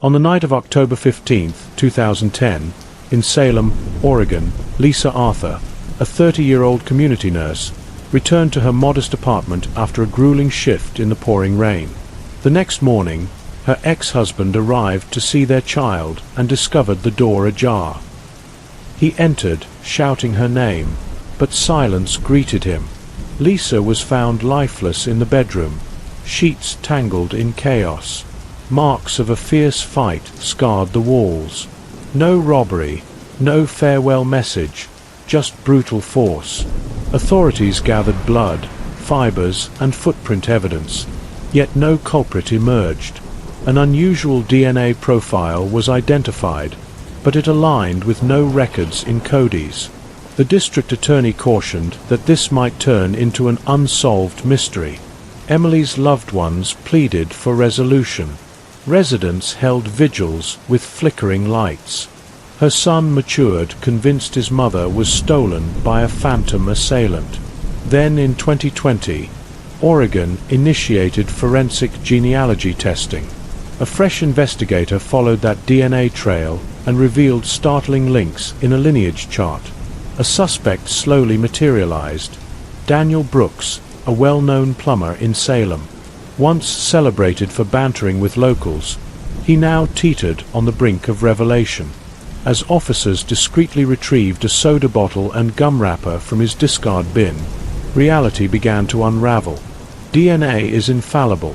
On the night of October 15, 2010, in Salem, Oregon, Lisa Arthur, a 30-year-old community nurse, returned to her modest apartment after a grueling shift in the pouring rain. The next morning, her ex-husband arrived to see their child and discovered the door ajar. He entered, shouting her name, but silence greeted him. Lisa was found lifeless in the bedroom, sheets tangled in chaos. Marks of a fierce fight scarred the walls. No robbery, no farewell message, just brutal force. Authorities gathered blood, fibers, and footprint evidence, yet no culprit emerged. An unusual DNA profile was identified, but it aligned with no records in Cody's. The district attorney cautioned that this might turn into an unsolved mystery. Emily's loved ones pleaded for resolution. Residents held vigils with flickering lights. Her son matured, convinced his mother was stolen by a phantom assailant. Then in 2020, Oregon initiated forensic genealogy testing. A fresh investigator followed that DNA trail and revealed startling links in a lineage chart. A suspect slowly materialized. Daniel Brooks, a well-known plumber in Salem. Once celebrated for bantering with locals, he now teetered on the brink of revelation. As officers discreetly retrieved a soda bottle and gum wrapper from his discard bin, reality began to unravel. DNA is infallible,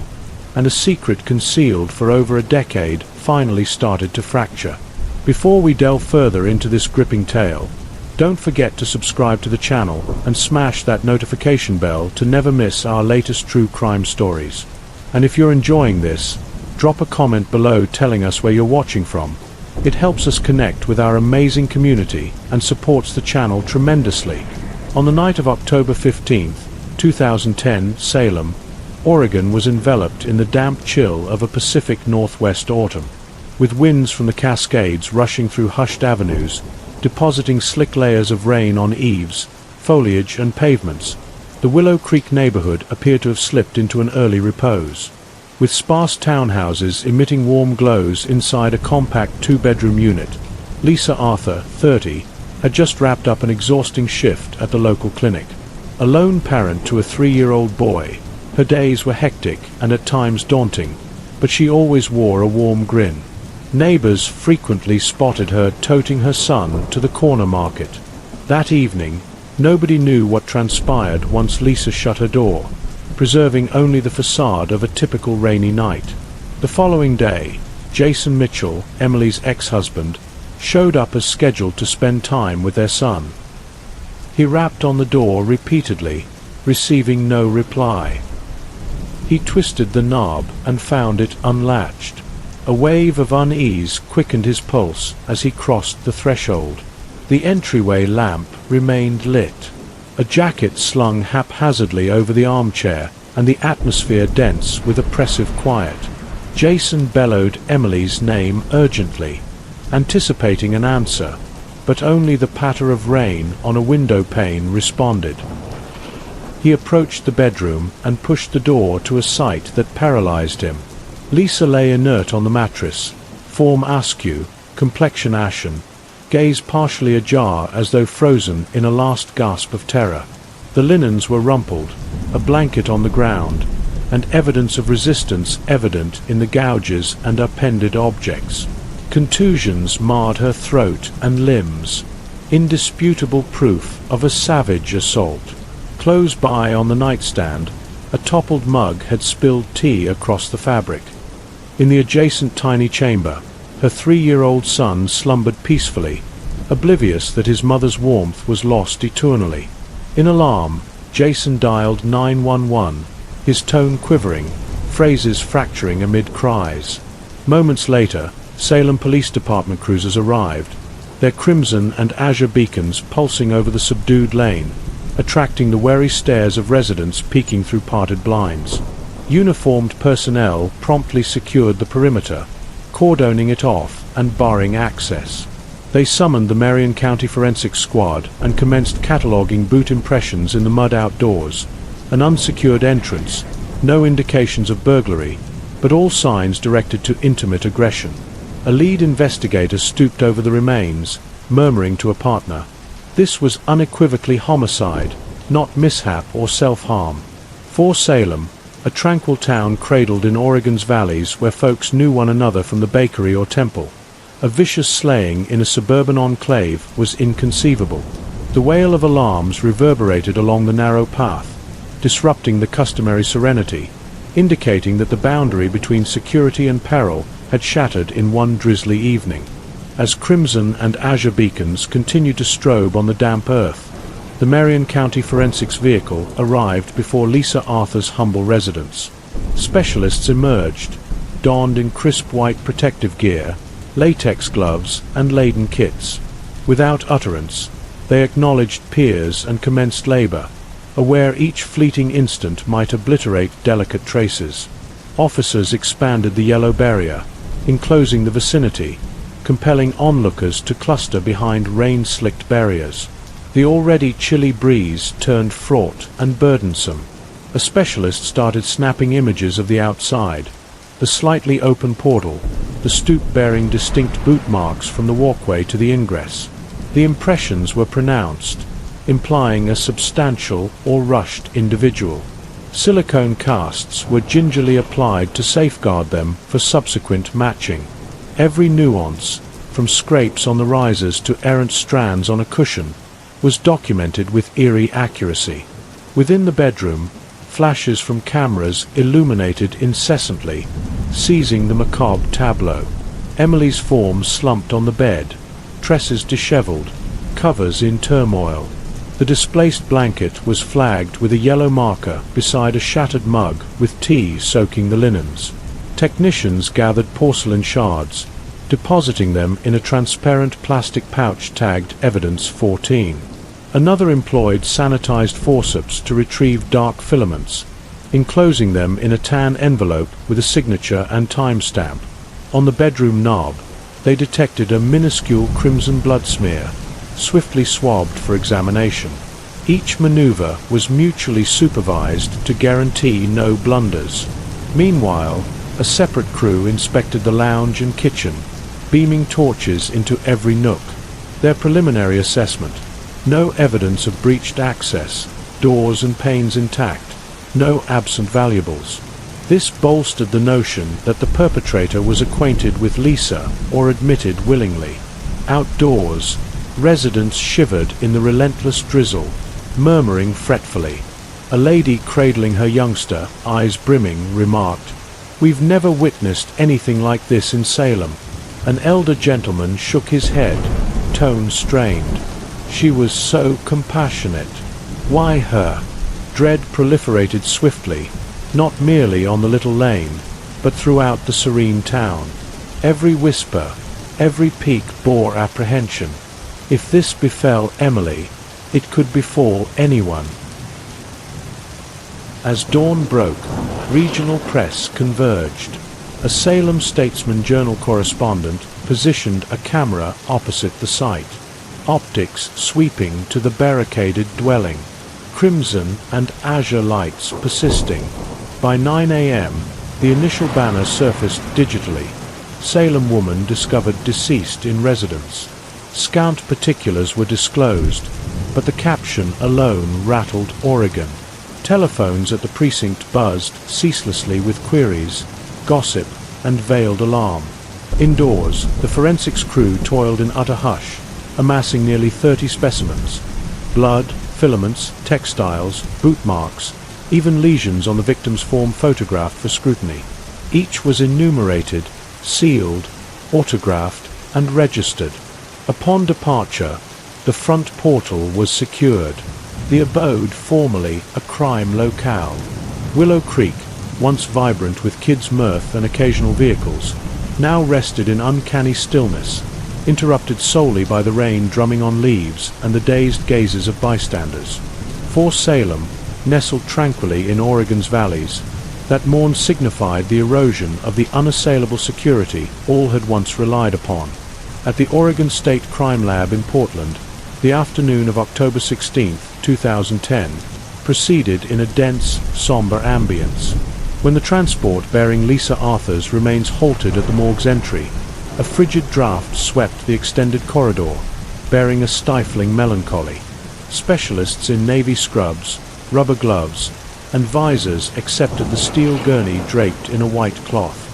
and a secret concealed for over a decade finally started to fracture. Before we delve further into this gripping tale, don't forget to subscribe to the channel and smash that notification bell to never miss our latest true crime stories. And if you're enjoying this, drop a comment below telling us where you're watching from. It helps us connect with our amazing community and supports the channel tremendously. On the night of October 15, 2010, Salem, Oregon was enveloped in the damp chill of a Pacific Northwest autumn, with winds from the Cascades rushing through hushed avenues, depositing slick layers of rain on eaves, foliage, and pavements. The Willow Creek neighborhood appeared to have slipped into an early repose, with sparse townhouses emitting warm glows inside a compact two-bedroom unit. Lisa Arthur, 30, had just wrapped up an exhausting shift at the local clinic. A lone parent to a 3-year-old boy, her days were hectic and at times daunting, but she always wore a warm grin. Neighbors frequently spotted her toting her son to the corner market. That evening, nobody knew what transpired once Lisa shut her door, preserving only the facade of a typical rainy night. The following day, Jason Mitchell, Emily's ex-husband, showed up as scheduled to spend time with their son. He rapped on the door repeatedly, receiving no reply. He twisted the knob and found it unlatched. A wave of unease quickened his pulse as he crossed the threshold. The entryway lamp remained lit, a jacket slung haphazardly over the armchair, and the atmosphere dense with oppressive quiet. Jason bellowed Emily's name urgently, anticipating an answer, but only the patter of rain on a window pane responded. He approached the bedroom and pushed the door to a sight that paralyzed him. Lisa lay inert on the mattress, form askew, complexion ashen, gaze partially ajar as though frozen in a last gasp of terror. The linens were rumpled, a blanket on the ground, and evidence of resistance evident in the gouges and appended objects. Contusions marred her throat and limbs, indisputable proof of a savage assault. Close by on the nightstand, a toppled mug had spilled tea across the fabric. In the adjacent tiny chamber, her 3-year-old son slumbered peacefully, oblivious that his mother's warmth was lost eternally. In alarm, Jason dialed 911, his tone quivering, phrases fracturing amid cries. Moments later, Salem Police Department cruisers arrived, their crimson and azure beacons pulsing over the subdued lane, attracting the wary stares of residents peeking through parted blinds. Uniformed personnel promptly secured the perimeter, cordoning it off and barring access. They summoned the Marion County Forensic Squad and commenced cataloging boot impressions in the mud outdoors. An unsecured entrance, no indications of burglary, but all signs directed to intimate aggression. A lead investigator stooped over the remains, murmuring to a partner. This was unequivocally homicide, not mishap or self-harm. For Salem, a tranquil town cradled in Oregon's valleys where folks knew one another from the bakery or temple, a vicious slaying in a suburban enclave was inconceivable. The wail of alarms reverberated along the narrow path, disrupting the customary serenity, indicating that the boundary between security and peril had shattered in one drizzly evening. As crimson and azure beacons continued to strobe on the damp earth, the Marion County forensics vehicle arrived before Lisa Arthur's humble residence. Specialists emerged, donned in crisp white protective gear, latex gloves, and laden kits. Without utterance, they acknowledged peers and commenced labor, aware each fleeting instant might obliterate delicate traces. Officers expanded the yellow barrier, enclosing the vicinity, compelling onlookers to cluster behind rain-slicked barriers. The already chilly breeze turned fraught and burdensome. A specialist started snapping images of the outside, the slightly open portal, the stoop bearing distinct boot marks from the walkway to the ingress. The impressions were pronounced, implying a substantial or rushed individual. Silicone casts were gingerly applied to safeguard them for subsequent matching. Every nuance, from scrapes on the risers to errant strands on a cushion, was documented with eerie accuracy. Within the bedroom, flashes from cameras illuminated incessantly, seizing the macabre tableau. Emily's form slumped on the bed, tresses disheveled, covers in turmoil. The displaced blanket was flagged with a yellow marker beside a shattered mug with tea soaking the linens. Technicians gathered porcelain shards, depositing them in a transparent plastic pouch tagged Evidence 14. Another employed sanitized forceps to retrieve dark filaments, enclosing them in a tan envelope with a signature and timestamp. On the bedroom knob, they detected a minuscule crimson blood smear, swiftly swabbed for examination. Each maneuver was mutually supervised to guarantee no blunders. Meanwhile, a separate crew inspected the lounge and kitchen, beaming torches into every nook. Their preliminary assessment: no evidence of breached access, doors and panes intact, no absent valuables. This bolstered the notion that the perpetrator was acquainted with Lisa or admitted willingly. Outdoors, residents shivered in the relentless drizzle, murmuring fretfully. A lady cradling her youngster, eyes brimming, remarked, "We've never witnessed anything like this in Salem." An elder gentleman shook his head, tone strained. She was so compassionate. Why her? Dread proliferated swiftly, not merely on the little lane, but throughout the serene town. Every whisper, every peak bore apprehension. If this befell Emily, it could befall anyone. As dawn broke, regional press converged. A Salem Statesman Journal correspondent positioned a camera opposite the site, optics sweeping to the barricaded dwelling, crimson and azure lights persisting. By 9 a.m., the initial banner surfaced digitally. Salem woman discovered deceased in residence. Scant particulars were disclosed, but the caption alone rattled Oregon. Telephones at the precinct buzzed ceaselessly with queries, gossip, and veiled alarm. Indoors, the forensics crew toiled in utter hush, amassing nearly 30 specimens. Blood, filaments, textiles, boot marks, even lesions on the victim's form photographed for scrutiny. Each was enumerated, sealed, autographed, and registered. Upon departure, the front portal was secured, the abode formerly a crime locale. Willow Creek, once vibrant with kids' mirth and occasional vehicles, now rested in uncanny stillness, interrupted solely by the rain drumming on leaves and the dazed gazes of bystanders. For Salem, nestled tranquilly in Oregon's valleys, that morn signified the erosion of the unassailable security all had once relied upon. At the Oregon State Crime Lab in Portland, the afternoon of October 16, 2010, proceeded in a dense, somber ambience. When the transport bearing Lisa Arthur's remains halted at the morgue's entry, A frigid draught swept the extended corridor, bearing a stifling melancholy. Specialists in navy scrubs, rubber gloves, and visors accepted the steel gurney draped in a white cloth.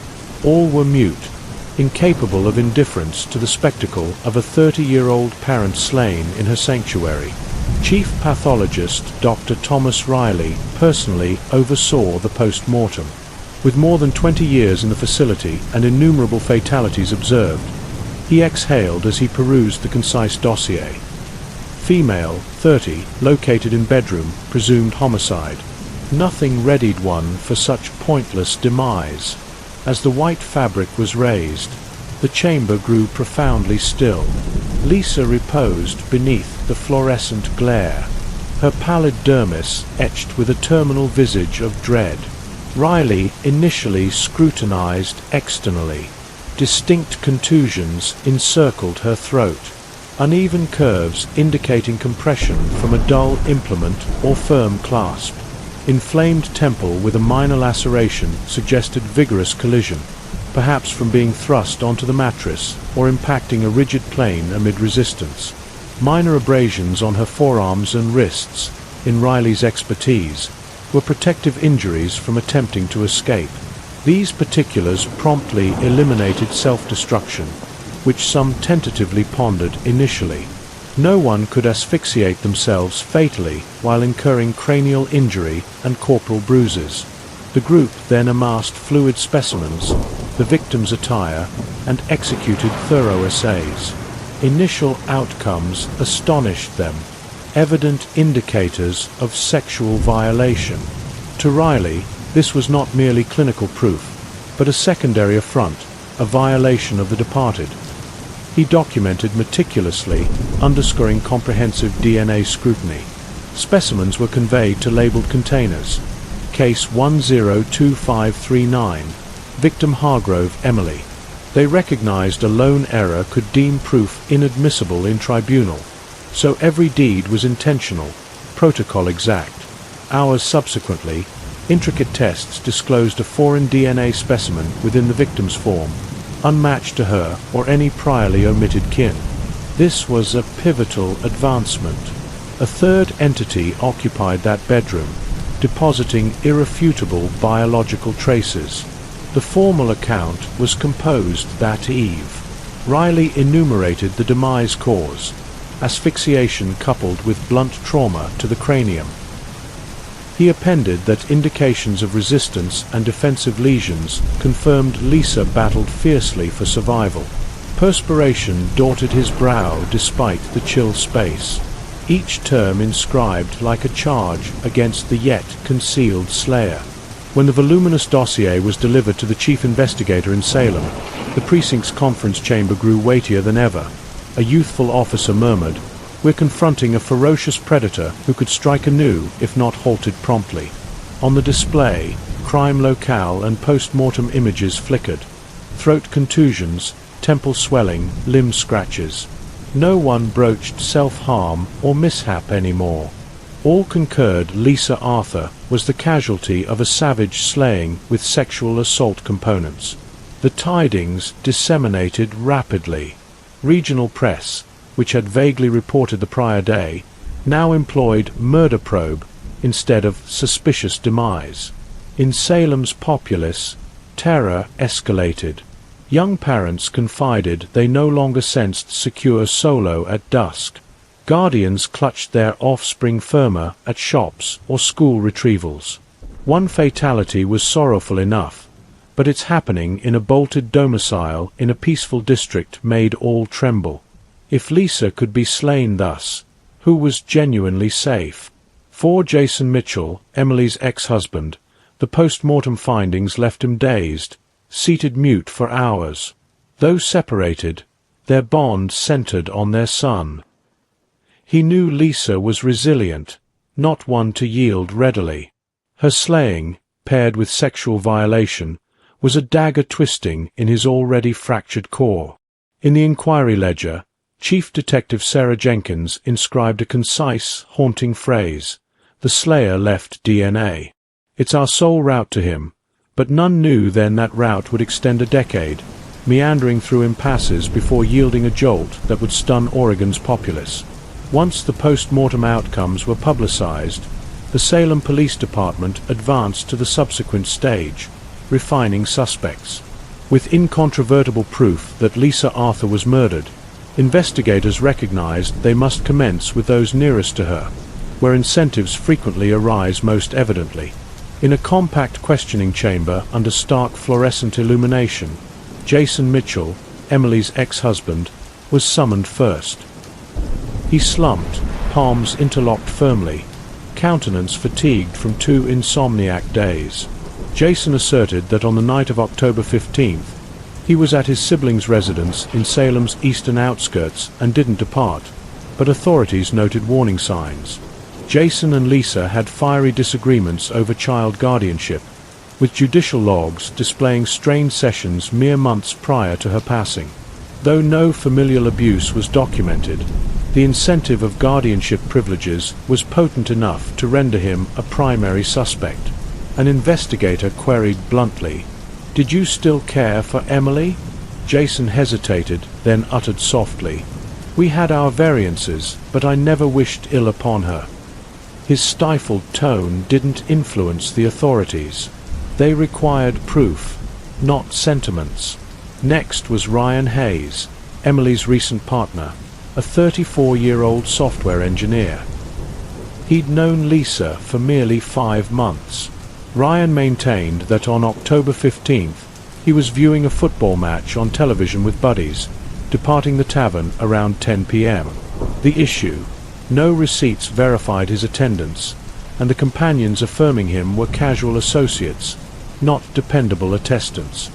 All were mute, incapable of indifference to the spectacle of a 30-year-old parent slain in her sanctuary. Chief pathologist Dr. Thomas Riley personally oversaw the post-mortem. With more than 20 years in the facility and innumerable fatalities observed, he exhaled as he perused the concise dossier. Female, 30, located in bedroom, presumed homicide. Nothing readied one for such pointless demise. As the white fabric was raised, the chamber grew profoundly still. Lisa reposed beneath the fluorescent glare, her pallid dermis etched with a terminal visage of dread. Riley initially scrutinized externally. Distinct contusions encircled her throat, uneven curves indicating compression from a dull implement or firm clasp. Inflamed temple with a minor laceration suggested vigorous collision, perhaps from being thrust onto the mattress or impacting a rigid plane amid resistance. Minor abrasions on her forearms and wrists, in Riley's expertise, were protective injuries from attempting to escape. These particulars promptly eliminated self-destruction, which some tentatively pondered initially. No one could asphyxiate themselves fatally while incurring cranial injury and corporal bruises. The group then amassed fluid specimens, the victim's attire, and executed thorough assays. Initial outcomes astonished them, evident indicators of sexual violation. To Riley, this was not merely clinical proof, but a secondary affront, a violation of the departed. He documented meticulously, underscoring comprehensive DNA scrutiny. Specimens were conveyed to labeled containers. Case 102539, victim Hargrove, Emily. They recognized a lone error could deem proof inadmissible in tribunal. So every deed was intentional, protocol exact. Hours subsequently, intricate tests disclosed a foreign DNA specimen within the victim's form, unmatched to her or any priorly omitted kin. This was a pivotal advancement. A third entity occupied that bedroom, depositing irrefutable biological traces. The formal account was composed that eve. Riley enumerated the demise cause: asphyxiation coupled with blunt trauma to the cranium. He appended that indications of resistance and defensive lesions confirmed Lisa battled fiercely for survival. Perspiration dotted his brow despite the chill space, each term inscribed like a charge against the yet concealed slayer. When the voluminous dossier was delivered to the chief investigator in Salem, the precinct's conference chamber grew weightier than ever. A youthful officer murmured, "We're confronting a ferocious predator who could strike anew if not halted promptly." On the display, crime locale and post-mortem images flickered. Throat contusions, temple swelling, limb scratches. No one broached self-harm or mishap anymore. All concurred Lisa Arthur was the casualty of a savage slaying with sexual assault components. The tidings disseminated rapidly. Regional press, which had vaguely reported the prior day, now employed murder probe instead of suspicious demise. In Salem's populace, terror escalated. Young parents confided they no longer sensed secure solo at dusk. Guardians clutched their offspring firmer at shops or school retrievals. One fatality was sorrowful enough, but its happening in a bolted domicile in a peaceful district made all tremble. If Lisa could be slain thus, who was genuinely safe? For Jason Mitchell, Emily's ex-husband, the post-mortem findings left him dazed, seated mute for hours. Though separated, their bond centered on their son. He knew Lisa was resilient, not one to yield readily. Her slaying, paired with sexual violation, was a dagger twisting in his already fractured core. In the inquiry ledger, Chief Detective Sarah Jenkins inscribed a concise, haunting phrase: "The slayer left DNA. It's our sole route to him," but none knew then that route would extend a decade. meandering through impasses before yielding a jolt that would stun Oregon's populace. Once the post-mortem outcomes were publicized, the Salem Police Department advanced to the subsequent stage, refining suspects. With incontrovertible proof that Lisa Arthur was murdered, investigators recognized they must commence with those nearest to her, where incentives frequently arise most evidently. In a compact questioning chamber under stark fluorescent illumination, Jason Mitchell, Emily's ex-husband, was summoned first. He slumped, palms interlocked firmly, countenance fatigued from 2 insomniac days. Jason asserted that on the night of October 15th, he was at his siblings' residence in Salem's eastern outskirts and didn't depart, but authorities noted warning signs. Jason and Lisa had fiery disagreements over child guardianship, with judicial logs displaying strained sessions mere months prior to her passing. Though no familial abuse was documented, the incentive of guardianship privileges was potent enough to render him a primary suspect. An investigator queried bluntly, "Did you still care for Emily?" Jason hesitated, then uttered softly, "We had our variances, but I never wished ill upon her." His stifled tone didn't influence the authorities. They required proof, not sentiments. Next was Ryan Hayes, Emily's recent partner, a 34-year-old software engineer. He'd known Lisa for merely 5 months. Ryan maintained that on October 15th, he was viewing a football match on television with buddies, departing the tavern around 10 p.m. The issue: no receipts verified his attendance, and the companions affirming him were casual associates, not dependable attestants.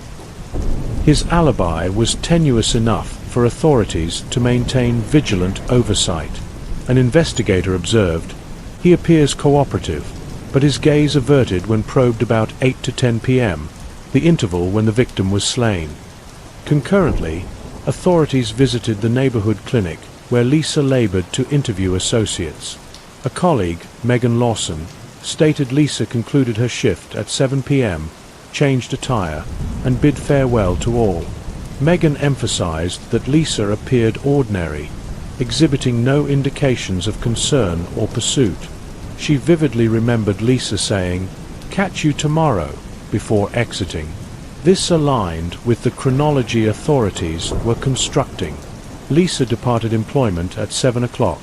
His alibi was tenuous enough for authorities to maintain vigilant oversight. An investigator observed, "He appears cooperative, but his gaze averted when probed about 8 to 10 p.m., the interval when the victim was slain." Concurrently, authorities visited the neighborhood clinic where Lisa labored to interview associates. A colleague, Megan Lawson, stated Lisa concluded her shift at 7 p.m., changed attire, and bid farewell to all. Megan emphasized that Lisa appeared ordinary, exhibiting no indications of concern or pursuit. She vividly remembered Lisa saying, "Catch you tomorrow," before exiting. This aligned with the chronology authorities were constructing. Lisa departed employment at 7 o'clock,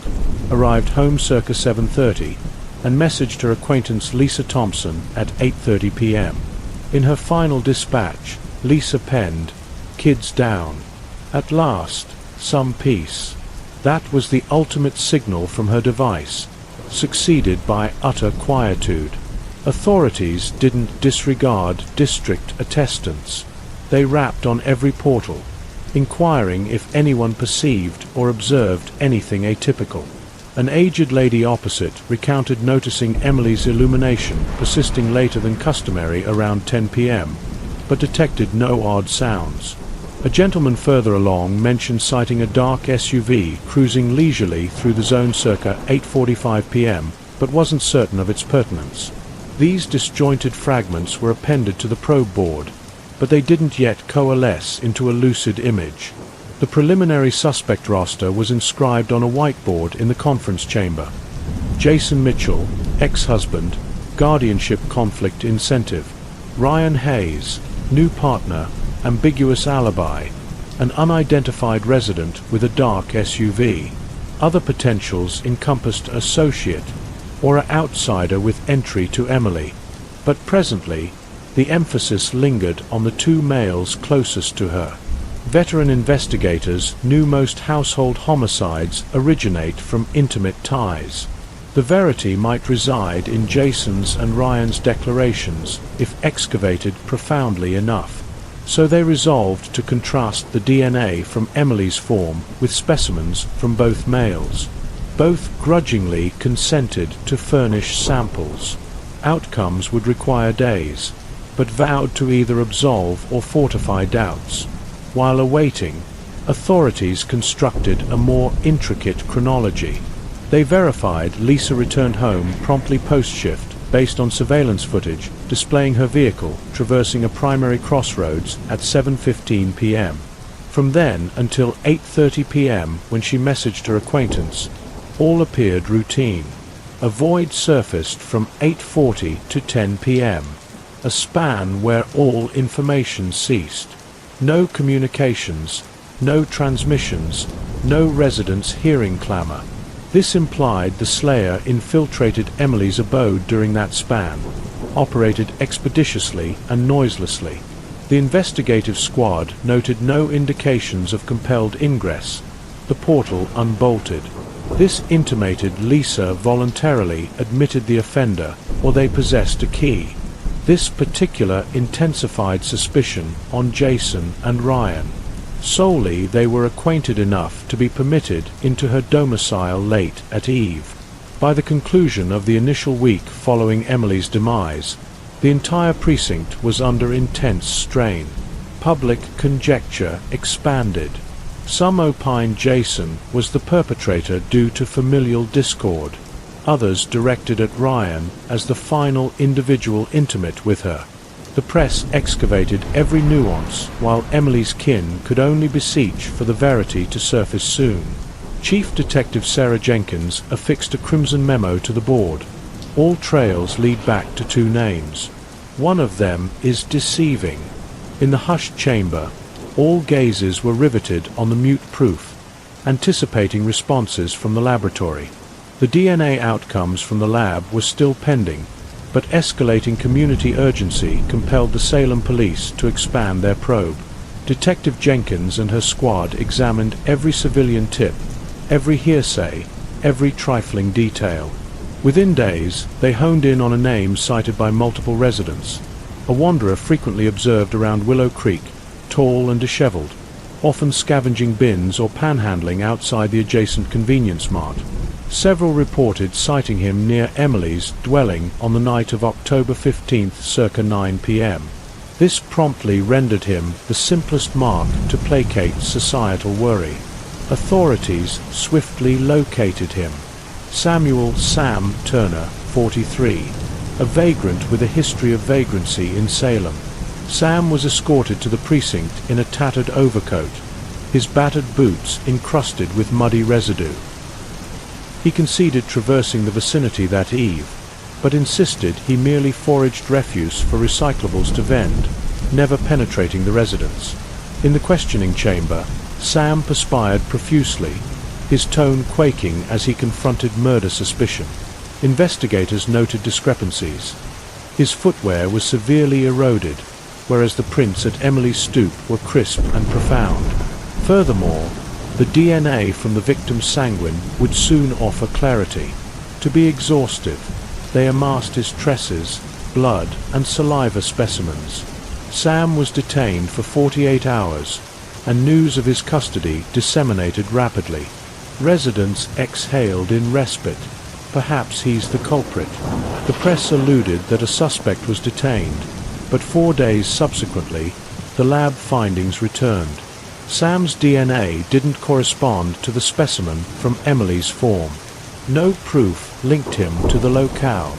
arrived home circa 7:30, and messaged her acquaintance Lisa Thompson at 8:30 p.m. In her final dispatch, Lisa penned, "Kids down. At last, some peace." That was the ultimate signal from her device, succeeded by utter quietude. Authorities didn't disregard district attestants. They rapped on every portal, inquiring if anyone perceived or observed anything atypical. An aged lady opposite recounted noticing Emily's illumination persisting later than customary around 10 p.m., but detected no odd sounds. A gentleman further along mentioned sighting a dark SUV cruising leisurely through the zone circa 8:45 p.m., but wasn't certain of its pertinence. These disjointed fragments were appended to the probe board, but they didn't yet coalesce into a lucid image. The preliminary suspect roster was inscribed on a whiteboard in the conference chamber. Jason Mitchell, ex-husband, guardianship conflict incentive. Ryan Hayes, new partner, ambiguous alibi, an unidentified resident with a dark SUV. Other potentials encompassed associate, or an outsider with entry to Emily. But presently, the emphasis lingered on the 2 males closest to her. Veteran investigators knew most household homicides originate from intimate ties. The verity might reside in Jason's and Ryan's declarations if excavated profoundly enough. So they resolved to contrast the DNA from Emily's form with specimens from both males. Both grudgingly consented to furnish samples. Outcomes would require days, but vowed to either absolve or fortify doubts. While awaiting, authorities constructed a more intricate chronology. They verified Lisa returned home promptly post-shift based on surveillance footage displaying her vehicle traversing a primary crossroads at 7:15 p.m. From then until 8:30 p.m. when she messaged her acquaintance, all appeared routine. A void surfaced from 8:40 to 10 p.m., a span where all information ceased. No communications, no transmissions, no residents hearing clamor. This implied the slayer infiltrated Emily's abode during that span, operated expeditiously and noiselessly. The investigative squad noted no indications of compelled ingress. The portal unbolted. This intimated Lisa voluntarily admitted the offender, or they possessed a key. This particular intensified suspicion on Jason and Ryan. Solely they were acquainted enough to be permitted into her domicile late at eve. By the conclusion of the initial week following Emily's demise, the entire precinct was under intense strain. Public conjecture expanded. Some opined Jason was the perpetrator due to familial discord. Others directed at Ryan as the final individual intimate with her. The press excavated every nuance, while Emily's kin could only beseech for the verity to surface soon. Chief Detective Sarah Jenkins affixed a crimson memo to the board. All trails lead back to two names. One of them is deceiving. In the hushed chamber, all gazes were riveted on the mute proof, anticipating responses from the laboratory. The DNA outcomes from the lab were still pending, but escalating community urgency compelled the Salem police to expand their probe. Detective Jenkins and her squad examined every civilian tip, every hearsay, every trifling detail. Within days, they honed in on a name cited by multiple residents, a wanderer frequently observed around Willow Creek, tall and disheveled, often scavenging bins or panhandling outside the adjacent convenience mart. Several reported sighting him near Emily's dwelling on the night of October 15th circa 9 p.m. This promptly rendered him the simplest mark to placate societal worry. Authorities swiftly located him. Samuel Sam Turner, 43, a vagrant with a history of vagrancy in Salem. Sam was escorted to the precinct in a tattered overcoat, his battered boots encrusted with muddy residue. He conceded traversing the vicinity that eve, but insisted he merely foraged refuse for recyclables to vend, never penetrating the residence. In the questioning chamber, Sam perspired profusely, his tone quaking as he confronted murder suspicion. Investigators noted discrepancies. His footwear was severely eroded, whereas the prints at Emily's stoop were crisp and profound. Furthermore, the DNA from the victim's sanguine would soon offer clarity. To be exhaustive, they amassed his tresses, blood, and saliva specimens. Sam was detained for 48 hours, and news of his custody disseminated rapidly. Residents exhaled in respite. Perhaps he's the culprit. The press alluded that a suspect was detained, but 4 days subsequently, the lab findings returned. Sam's DNA didn't correspond to the specimen from Emily's form. No proof linked him to the locale.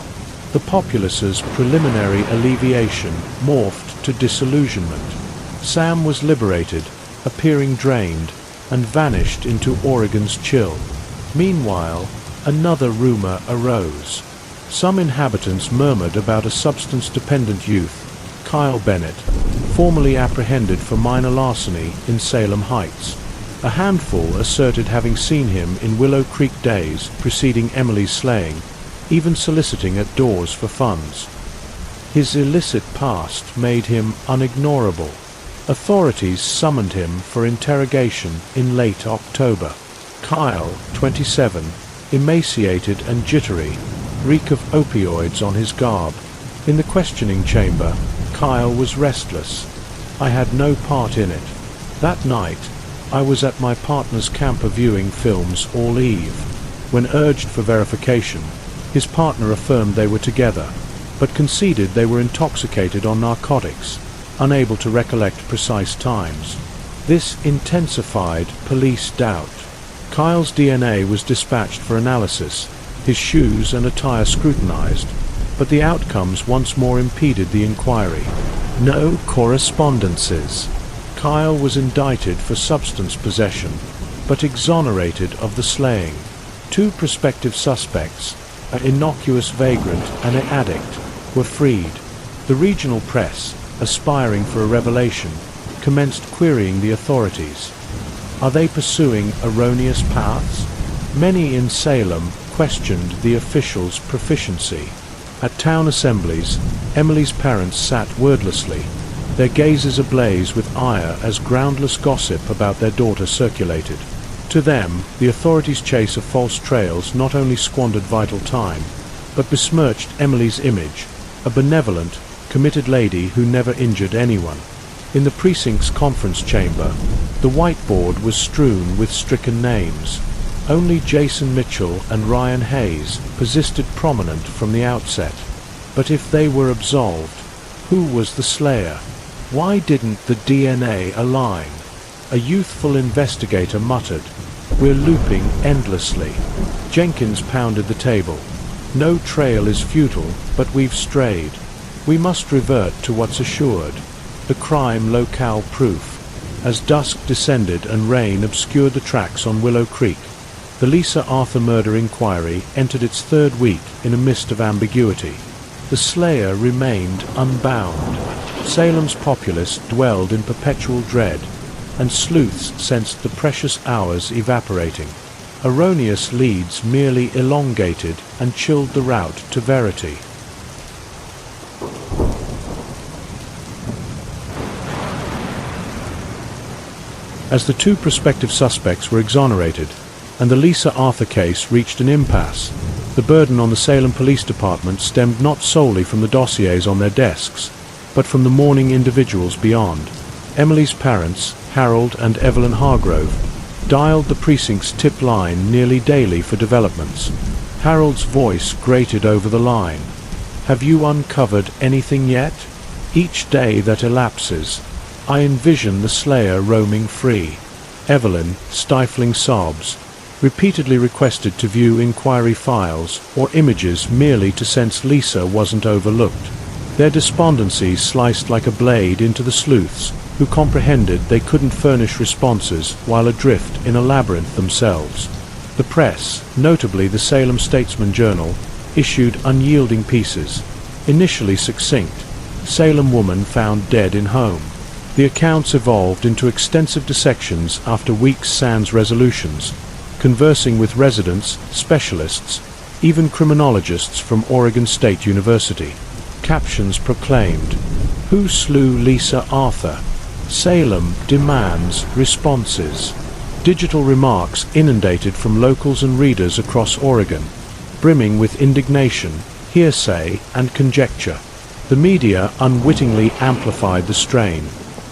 The populace's preliminary alleviation morphed to disillusionment. Sam was liberated, appearing drained, and vanished into Oregon's chill. Meanwhile, another rumor arose. Some inhabitants murmured about a substance-dependent youth, Kyle Bennett, formerly apprehended for minor larceny in Salem Heights. A handful asserted having seen him in Willow Creek days preceding Emily's slaying, even soliciting at doors for funds. His illicit past made him unignorable. Authorities summoned him for interrogation in late October. Kyle, 27, emaciated and jittery, reek of opioids on his garb. In the questioning chamber, Kyle was restless. I had no part in it. That night, I was at my partner's camper viewing films all eve. When urged for verification, his partner affirmed they were together, but conceded they were intoxicated on narcotics, unable to recollect precise times. This intensified police doubt. Kyle's DNA was dispatched for analysis, his shoes and attire scrutinized. but the outcomes once more impeded the inquiry. No correspondences. Kyle was indicted for substance possession, but exonerated of the slaying. Two prospective suspects, an innocuous vagrant and an addict, were freed. The regional press, aspiring for a revelation, commenced querying the authorities. Are they pursuing erroneous paths? Many in Salem questioned the officials' proficiency. At town assemblies, Emily's parents sat wordlessly, their gazes ablaze with ire as groundless gossip about their daughter circulated. To them, the authorities' chase of false trails not only squandered vital time, but besmirched Emily's image, a benevolent, committed lady who never injured anyone. In the precinct's conference chamber, the whiteboard was strewn with stricken names. Only Jason Mitchell and Ryan Hayes persisted prominent from the outset. But if they were absolved, who was the slayer? Why didn't the DNA align? A youthful investigator muttered, "We're looping endlessly." Jenkins pounded the table. "No trail is futile, but we've strayed. We must revert to what's assured, the crime locale proof." As dusk descended and rain obscured the tracks on Willow Creek, the Lisa Arthur murder inquiry entered its third week in a mist of ambiguity. The slayer remained unbound. Salem's populace dwelled in perpetual dread, and sleuths sensed the precious hours evaporating. Erroneous leads merely elongated and chilled the route to verity. As the two prospective suspects were exonerated, and the Lisa Arthur case reached an impasse, the burden on the Salem Police Department stemmed not solely from the dossiers on their desks, but from the mourning individuals beyond. Emily's parents, Harold and Evelyn Hargrove, dialed the precinct's tip line nearly daily for developments. Harold's voice grated over the line. "Have you uncovered anything yet? Each day that elapses, I envision the slayer roaming free." Evelyn, stifling sobs, repeatedly requested to view inquiry files or images merely to sense Lisa wasn't overlooked. Their despondency sliced like a blade into the sleuths, who comprehended they couldn't furnish responses while adrift in a labyrinth themselves. The press, notably the Salem Statesman Journal, issued unyielding pieces. Initially succinct, "Salem woman found dead in home." The accounts evolved into extensive dissections after weeks sans resolutions, conversing with residents, specialists, even criminologists from Oregon State University. Captions proclaimed, "Who slew Lisa Arthur? Salem demands responses." Digital remarks inundated from locals and readers across Oregon, brimming with indignation, hearsay, and conjecture. The media unwittingly amplified the strain,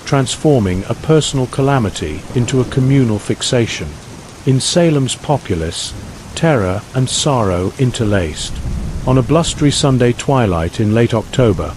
transforming a personal calamity into a communal fixation. In Salem's populace, terror and sorrow interlaced. On a blustery Sunday twilight in late October,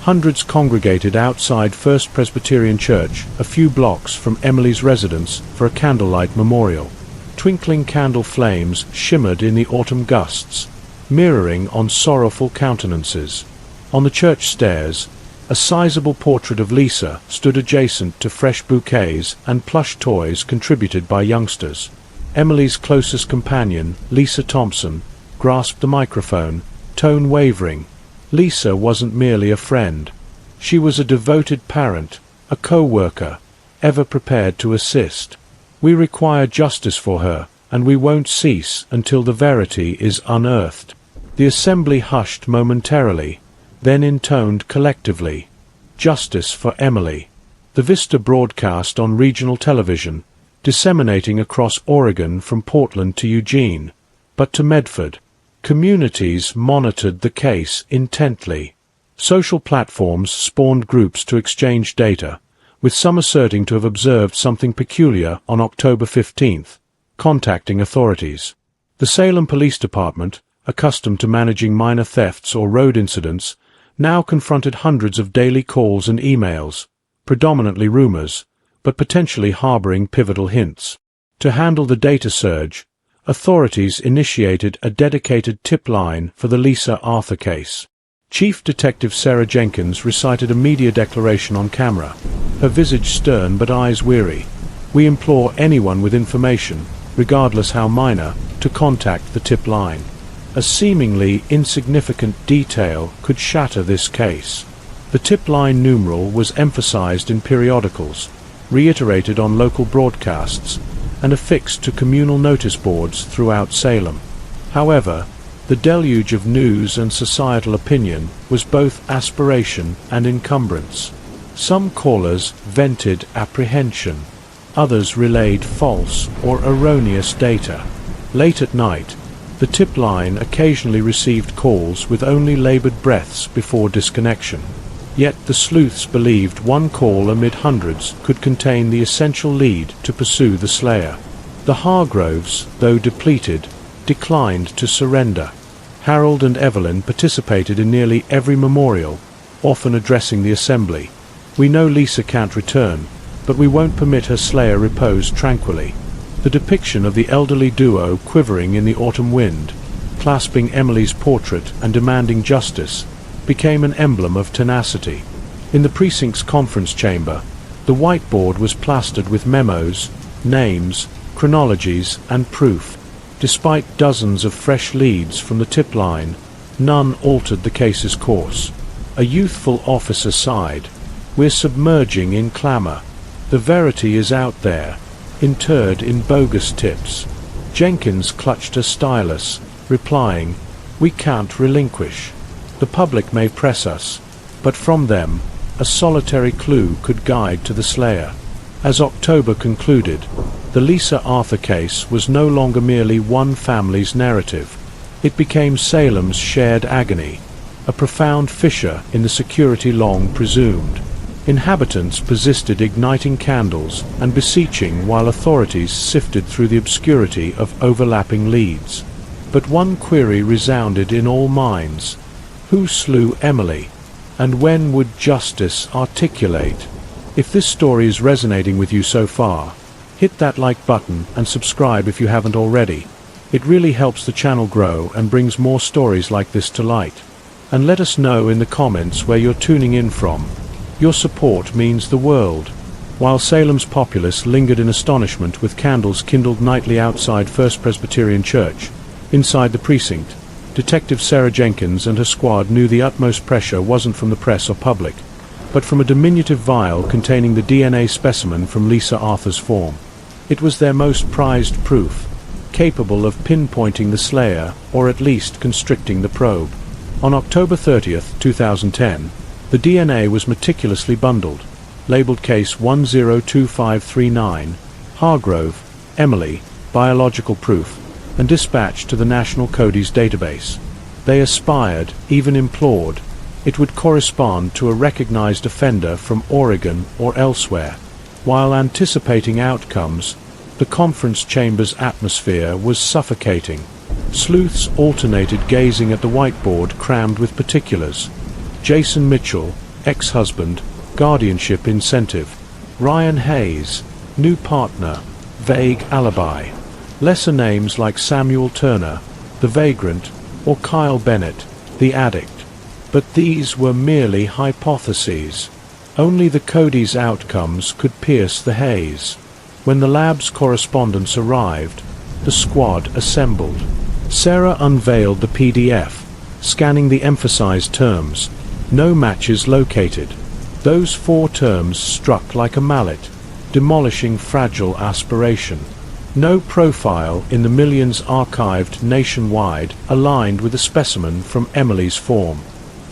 hundreds congregated outside First Presbyterian Church, a few blocks from Emily's residence, for a candlelight memorial. Twinkling candle flames shimmered in the autumn gusts, mirroring on sorrowful countenances. On the church stairs, a sizable portrait of Lisa stood adjacent to fresh bouquets and plush toys contributed by youngsters. Emily's closest companion, Lisa Thompson, grasped the microphone, tone wavering. Lisa wasn't merely a friend. She was a devoted parent, a co-worker, ever prepared to assist. We require justice for her, and we won't cease until the verity is unearthed. The assembly hushed momentarily, then intoned collectively, "Justice for Emily." The Vista broadcast on regional television, disseminating across Oregon from Portland to Eugene, but to Medford. Communities monitored the case intently. Social platforms spawned groups to exchange data, with some asserting to have observed something peculiar on October 15th, contacting authorities. The Salem Police Department, accustomed to managing minor thefts or road incidents, now confronted hundreds of daily calls and emails, predominantly rumors, but potentially harboring pivotal hints. To handle the data surge, authorities initiated a dedicated tip line for the Lisa Arthur case. Chief Detective Sarah Jenkins recited a media declaration on camera, her visage stern but eyes weary. "We implore anyone with information, regardless how minor, to contact the tip line. A seemingly insignificant detail could shatter this case." The tip line numeral was emphasized in periodicals, reiterated on local broadcasts, and affixed to communal notice boards throughout Salem. However, the deluge of news and societal opinion was both aspiration and encumbrance. Some callers vented apprehension. Others relayed false or erroneous data. Late at night, the tip line occasionally received calls with only labored breaths before disconnection. Yet the sleuths believed one call amid hundreds could contain the essential lead to pursue the slayer. The Hargroves, though depleted, declined to surrender. Harold and Evelyn participated in nearly every memorial, often addressing the assembly. "We know Lisa can't return, but we won't permit her slayer repose tranquilly." The depiction of the elderly duo quivering in the autumn wind, clasping Emily's portrait and demanding justice, became an emblem of tenacity. In the precinct's conference chamber, the whiteboard was plastered with memos, names, chronologies, and proof. Despite dozens of fresh leads from the tip line, none altered the case's course. A youthful officer sighed. "We're submerging in clamor. The verity is out there, interred in bogus tips." Jenkins clutched a stylus, replying, "We can't relinquish. The public may press us, but from them, a solitary clue could guide to the slayer." As October concluded, the Lisa Arthur case was no longer merely one family's narrative. It became Salem's shared agony, a profound fissure in the security long presumed. Inhabitants persisted igniting candles and beseeching while authorities sifted through the obscurity of overlapping leads. But one query resounded in all minds: who slew Emily? And when would justice articulate? If this story is resonating with you so far, hit that like button and subscribe if you haven't already. It really helps the channel grow and brings more stories like this to light. And let us know in the comments where you're tuning in from. Your support means the world. While Salem's populace lingered in astonishment with candles kindled nightly outside First Presbyterian Church, inside the precinct, Detective Sarah Jenkins and her squad knew the utmost pressure wasn't from the press or public, but from a diminutive vial containing the DNA specimen from Lisa Arthur's form. It was their most prized proof, capable of pinpointing the slayer or at least constricting the probe. On October 30th, 2010, the DNA was meticulously bundled, labeled Case 102539, Hargrove, Emily, biological proof, and dispatched to the National Codes database. They aspired, even implored, it would correspond to a recognized offender from Oregon or elsewhere. While anticipating outcomes, the conference chamber's atmosphere was suffocating. Sleuths alternated gazing at the whiteboard crammed with particulars. Jason Mitchell, ex-husband, guardianship incentive. Ryan Hayes, new partner, vague alibi. Lesser names like Samuel Turner, the vagrant, or Kyle Bennett, the addict. But these were merely hypotheses. Only the Codes outcomes could pierce the haze. When the lab's correspondents arrived, the squad assembled. Sarah unveiled the PDF, scanning the emphasized terms. No matches located. Those 4 terms struck like a mallet, demolishing fragile aspiration. No profile in the millions archived nationwide aligned with a specimen from Emily's form.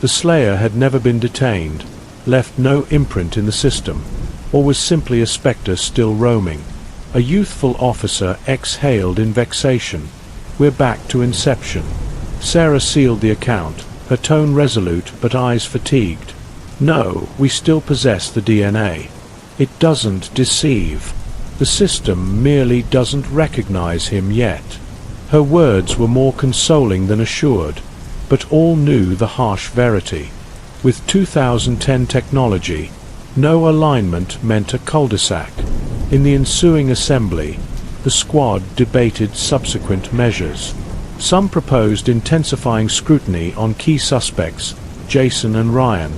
The slayer had never been detained, left no imprint in the system, or was simply a spectre still roaming. A youthful officer exhaled in vexation. "We're back to inception." Sarah sealed the account, her tone resolute but eyes fatigued. "No, we still possess the DNA. It doesn't deceive. The system merely doesn't recognize him yet." Her words were more consoling than assured, but all knew the harsh verity. With 2010 technology, no alignment meant a cul-de-sac. In the ensuing assembly, the squad debated subsequent measures. Some proposed intensifying scrutiny on key suspects, Jason and Ryan,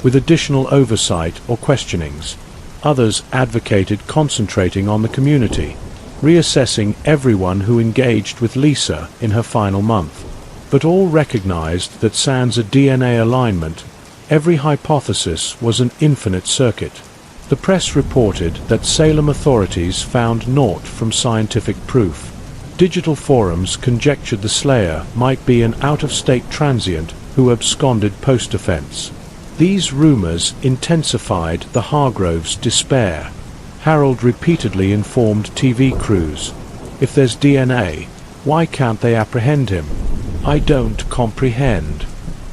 with additional oversight or questionings. Others advocated concentrating on the community, reassessing everyone who engaged with Lisa in her final month. But all recognized that sans a DNA alignment, every hypothesis was an infinite circuit. The press reported that Salem authorities found naught from scientific proof. Digital forums conjectured the slayer might be an out-of-state transient who absconded post-offense. These rumors intensified the Hargroves' despair. Harold repeatedly informed TV crews, "If there's DNA, why can't they apprehend him? I don't comprehend."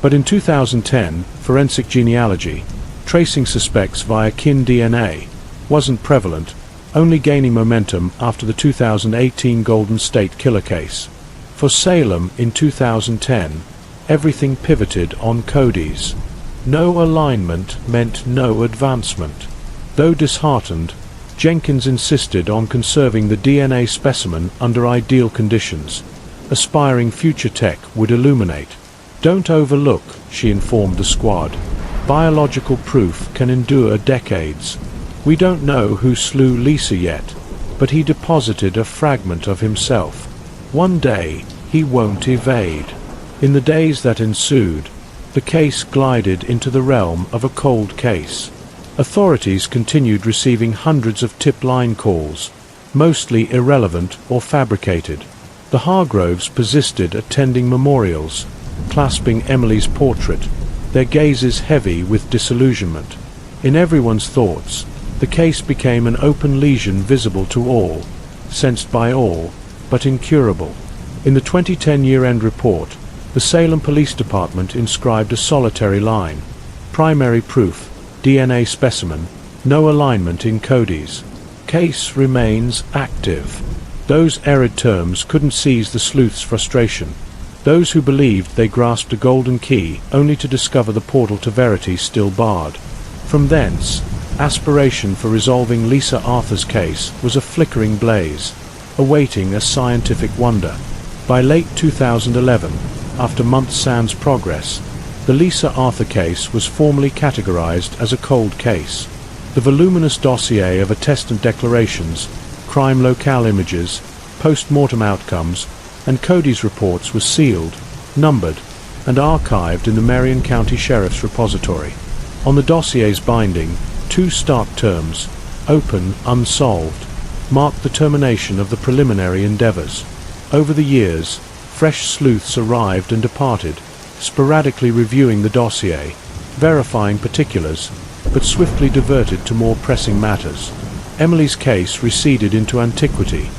But in 2010, forensic genealogy, tracing suspects via kin DNA, wasn't prevalent, only gaining momentum after the 2018 Golden State Killer case. For Salem in 2010, everything pivoted on Cody's. No alignment meant no advancement. Though disheartened, Jenkins insisted on conserving the DNA specimen under ideal conditions. Aspiring future tech would illuminate. "Don't overlook," she informed the squad. "Biological proof can endure decades. We don't know who slew Lisa yet, but he deposited a fragment of himself. One day, he won't evade." In the days that ensued, the case glided into the realm of a cold case. Authorities continued receiving hundreds of tip-line calls, mostly irrelevant or fabricated. The Hargroves persisted attending memorials, clasping Emily's portrait, their gazes heavy with disillusionment. In everyone's thoughts, the case became an open lesion visible to all, sensed by all, but incurable. In the 2010 year-end report, the Salem Police Department inscribed a solitary line: "Primary proof, DNA specimen, no alignment in Cody's. Case remains active." Those arid terms couldn't seize the sleuth's frustration. Those who believed they grasped a golden key only to discover the portal to verity still barred. From thence, aspiration for resolving Lisa Arthur's case was a flickering blaze, awaiting a scientific wonder. By late 2011, after months sans progress, the Lisa Arthur case was formally categorized as a cold case. The voluminous dossier of attestant declarations, crime locale images, post-mortem outcomes, and Cody's reports was sealed, numbered, and archived in the Marion County Sheriff's Repository. On the dossier's binding, two stark terms, "open, unsolved," marked the termination of the preliminary endeavors. Over the years, fresh sleuths arrived and departed, sporadically reviewing the dossier, verifying particulars, but swiftly diverted to more pressing matters. Emily's case receded into antiquity,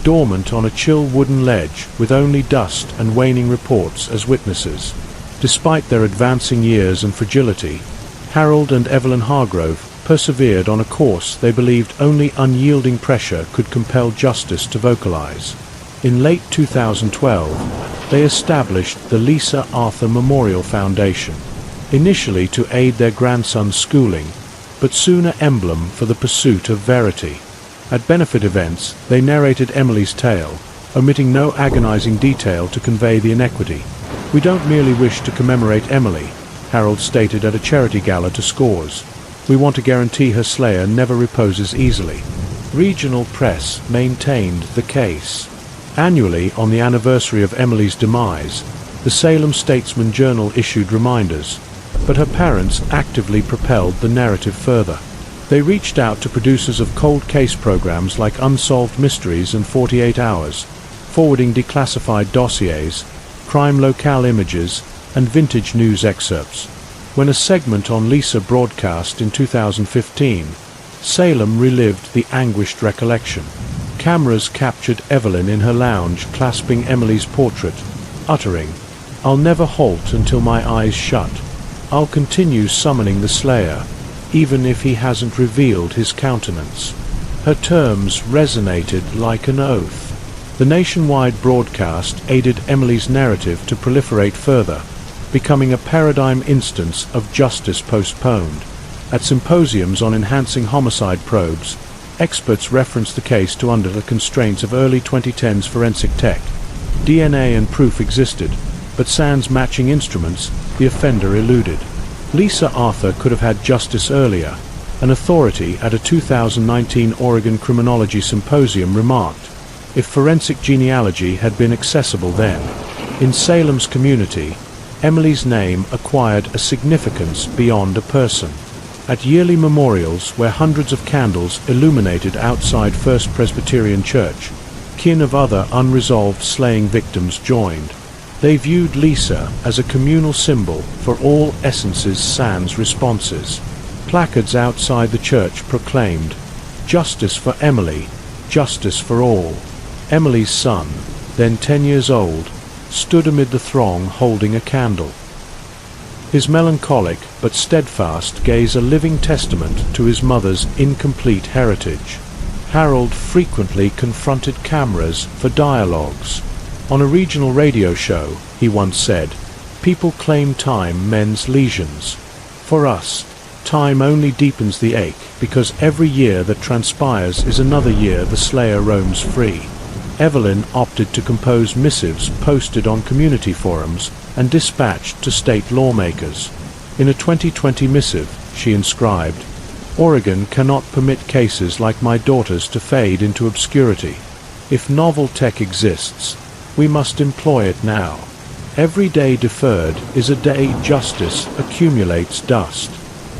dormant on a chill wooden ledge with only dust and waning reports as witnesses. Despite their advancing years and fragility, Harold and Evelyn Hargrove persevered on a course they believed only unyielding pressure could compel justice to vocalize. In late 2012, they established the Lisa Arthur Memorial Foundation, initially to aid their grandson's schooling, but soon an emblem for the pursuit of verity. At benefit events, they narrated Emily's tale, omitting no agonizing detail to convey the inequity. "We don't merely wish to commemorate Emily," Harold stated at a charity gala to scores. "We want to guarantee her slayer never reposes easily." Regional press maintained the case. Annually, on the anniversary of Emily's demise, the Salem Statesman-Journal issued reminders, but her parents actively propelled the narrative further. They reached out to producers of cold case programs like Unsolved Mysteries and 48 Hours, forwarding declassified dossiers, crime locale images, and vintage news excerpts. When a segment on Lisa broadcast in 2015, Salem relived the anguished recollection. Cameras captured Evelyn in her lounge clasping Emily's portrait, uttering, "I'll never halt until my eyes shut. I'll continue summoning the slayer, even if he hasn't revealed his countenance." Her terms resonated like an oath. The nationwide broadcast aided Emily's narrative to proliferate further, becoming a paradigm instance of justice postponed. At symposiums on enhancing homicide probes, experts referenced the case to under the constraints of early 2010s forensic tech. DNA and proof existed, but sans matching instruments, the offender eluded. Lisa Arthur could have had justice earlier. An authority at a 2019 Oregon Criminology Symposium remarked, if forensic genealogy had been accessible then. In Salem's community, Emily's name acquired a significance beyond a person. At yearly memorials where hundreds of candles illuminated outside First Presbyterian Church, kin of other unresolved slaying victims joined. They viewed Lisa as a communal symbol for all essences sans responses. Placards outside the church proclaimed, "Justice for Emily, justice for all." Emily's son, then 10 years old, stood amid the throng holding a candle. His melancholic but steadfast gaze a living testament to his mother's incomplete heritage. Harold frequently confronted cameras for dialogues. On a regional radio show, he once said, "People claim time mends lesions. For us, time only deepens the ache, because every year that transpires is another year the slayer roams free." Evelyn opted to compose missives posted on community forums and dispatched to state lawmakers. In a 2020 missive, she inscribed, "Oregon cannot permit cases like my daughter's to fade into obscurity. If novel tech exists, we must employ it now. Every day deferred is a day justice accumulates dust."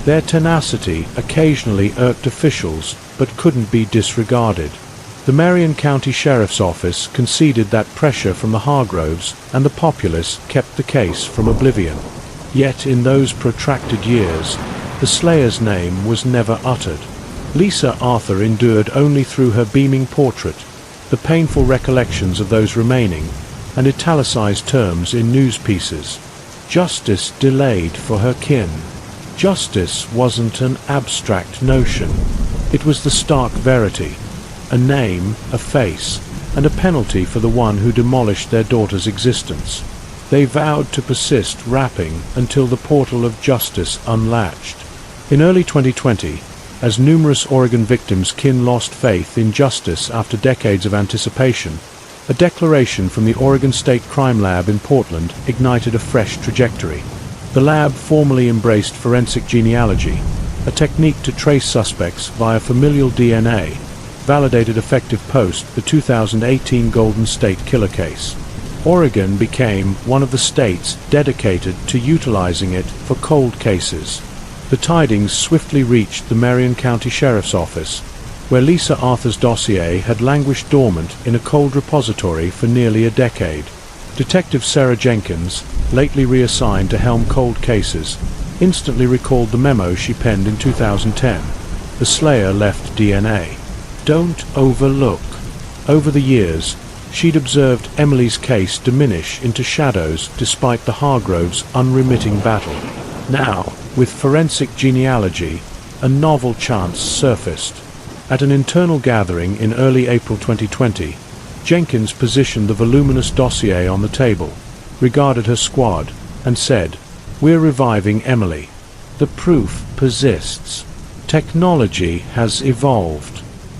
Their tenacity occasionally irked officials but couldn't be disregarded. The Marion County Sheriff's Office conceded that pressure from the Hargroves and the populace kept the case from oblivion. Yet in those protracted years, the slayer's name was never uttered. Lisa Arthur endured only through her beaming portrait, the painful recollections of those remaining, and italicized terms in news pieces. Justice delayed for her kin. Justice wasn't an abstract notion. It was the stark verity. A name, a face, and a penalty for the one who demolished their daughter's existence. They vowed to persist rapping until the portal of justice unlatched. In early 2020, as numerous Oregon victims' kin lost faith in justice after decades of anticipation, a declaration from the Oregon State Crime Lab in Portland ignited a fresh trajectory. The lab formally embraced forensic genealogy, a technique to trace suspects via familial DNA, validated effective post the 2018 Golden State Killer case. Oregon became one of the states dedicated to utilizing it for cold cases. The tidings swiftly reached the Marion County Sheriff's Office, where Lisa Arthur's dossier had languished dormant in a cold repository for nearly a decade. Detective Sarah Jenkins, lately reassigned to helm cold cases, instantly recalled the memo she penned in 2010. The slayer left DNA. Don't overlook. Over the years, she'd observed Emily's case diminish into shadows despite the Hargroves' unremitting battle. Now, with forensic genealogy, a novel chance surfaced. At an internal gathering in early April 2020, Jenkins positioned the voluminous dossier on the table, regarded her squad, and said, "We're reviving Emily. The proof persists. Technology has evolved.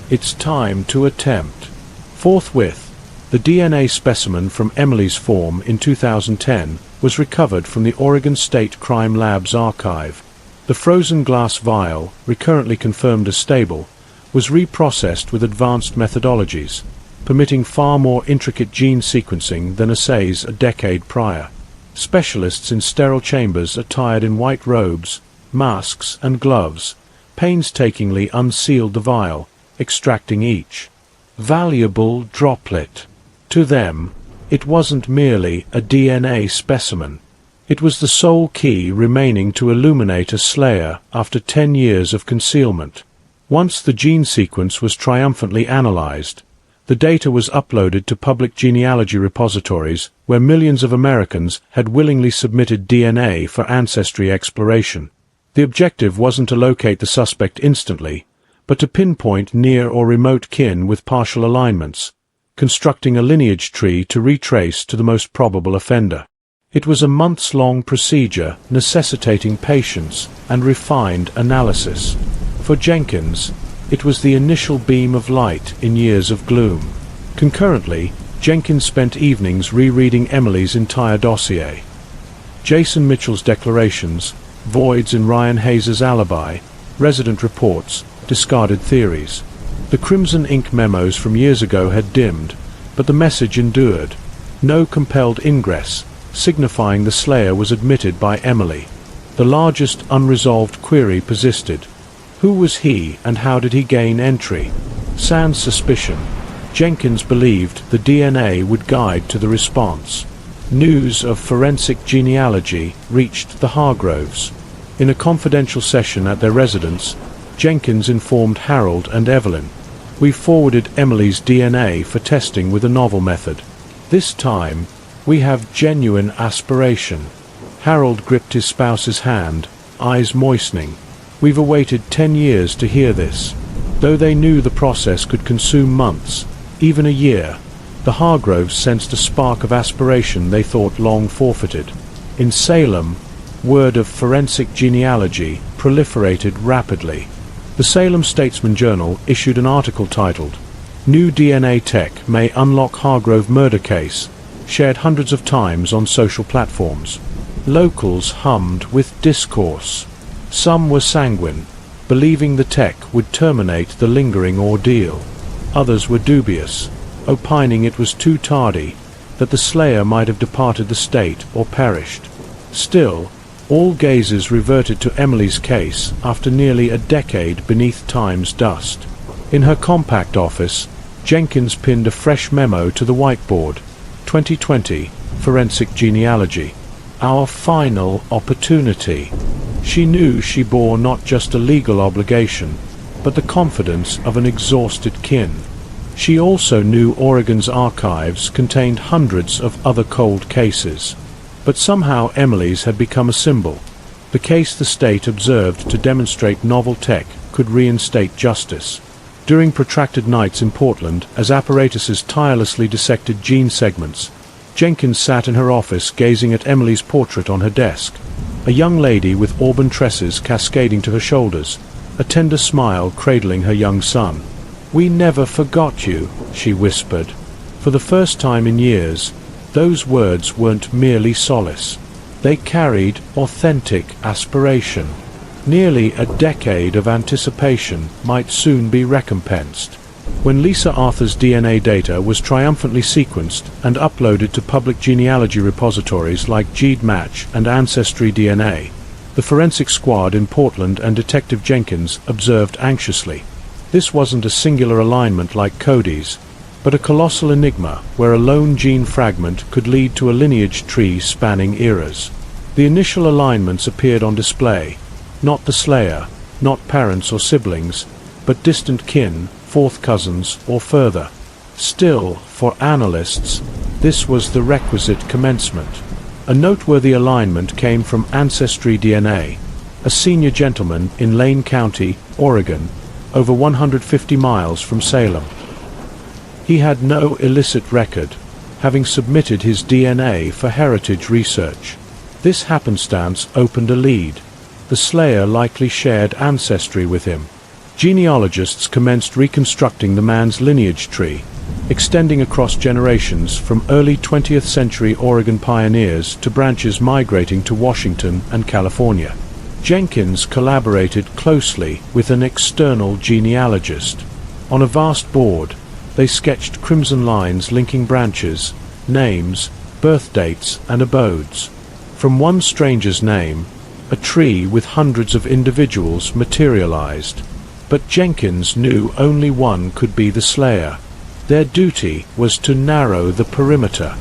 It's time to attempt." Forthwith, the DNA specimen from Emily's form in 2010 was recovered from the Oregon State Crime Lab's archive. The frozen glass vial, recurrently confirmed as stable, was reprocessed with advanced methodologies, permitting far more intricate gene sequencing than assays a decade prior. Specialists in sterile chambers attired in white robes, masks, and gloves painstakingly unsealed the vial, extracting each valuable droplet. To them, it wasn't merely a DNA specimen. It was the sole key remaining to illuminate a slayer after 10 years of concealment. Once the gene sequence was triumphantly analyzed, the data was uploaded to public genealogy repositories where millions of Americans had willingly submitted DNA for ancestry exploration. The objective wasn't to locate the suspect instantly, but to pinpoint near or remote kin with partial alignments, constructing a lineage tree to retrace to the most probable offender. It was a months-long procedure necessitating patience and refined analysis. For Jenkins, it was the initial beam of light in years of gloom. Concurrently, Jenkins spent evenings rereading Emily's entire dossier. Jason Mitchell's declarations, voids in Ryan Hayes's alibi, resident reports, discarded theories. The Crimson Ink memos from years ago had dimmed, but the message endured. No compelled ingress, signifying the slayer was admitted by Emily. The largest unresolved query persisted. Who was he and how did he gain entry? Sans suspicion, Jenkins believed the DNA would guide to the response. News of forensic genealogy reached the Hargroves. In a confidential session at their residence, Jenkins informed Harold and Evelyn. We forwarded Emily's DNA for testing with a novel method. This time, we have genuine aspiration. Harold gripped his spouse's hand, eyes moistening. We've awaited 10 years to hear this. Though they knew the process could consume months, even a year, the Hargroves sensed a spark of aspiration they thought long forfeited. In Salem, word of forensic genealogy proliferated rapidly. The Salem Statesman-Journal issued an article titled, "New DNA Tech May Unlock Hargrove Murder Case," shared hundreds of times on social platforms. Locals hummed with discourse. Some were sanguine, believing the tech would terminate the lingering ordeal. Others were dubious, opining it was too tardy, that the slayer might have departed the state or perished. Still, all gazes reverted to Emily's case after nearly a decade beneath time's dust. In her compact office, Jenkins pinned a fresh memo to the whiteboard. 2020, Forensic Genealogy. Our final opportunity. She knew she bore not just a legal obligation, but the confidence of an exhausted kin. She also knew Oregon's archives contained hundreds of other cold cases. But somehow Emily's had become a symbol, the case the state observed to demonstrate novel tech could reinstate justice. During protracted nights in Portland, as apparatuses tirelessly dissected gene segments, Jenkins sat in her office gazing at Emily's portrait on her desk, a young lady with auburn tresses cascading to her shoulders, a tender smile cradling her young son. "We never forgot you," she whispered. For the first time in years, those words weren't merely solace. They carried authentic aspiration. Nearly a decade of anticipation might soon be recompensed. When Lisa Arthur's DNA data was triumphantly sequenced and uploaded to public genealogy repositories like GeneMatch and Ancestry DNA, the forensic squad in Portland and Detective Jenkins observed anxiously. This wasn't a singular alignment like Cody's, but a colossal enigma where a lone gene fragment could lead to a lineage tree spanning eras. The initial alignments appeared on display. Not the slayer, not parents or siblings, but distant kin, fourth cousins, or further. Still, for analysts, this was the requisite commencement. A noteworthy alignment came from Ancestry DNA, a senior gentleman in Lane County, Oregon, over 150 miles from Salem. He had no illicit record, having submitted his DNA for heritage research. This happenstance opened a lead. The slayer likely shared ancestry with him. Genealogists commenced reconstructing the man's lineage tree, extending across generations from early 20th century Oregon pioneers to branches migrating to Washington and California. Jenkins collaborated closely with an external genealogist. On a vast board, they sketched crimson lines linking branches, names, birth dates, and abodes. From one stranger's name, a tree with hundreds of individuals materialized. But Jenkins knew only one could be the slayer. Their duty was to narrow the perimeter.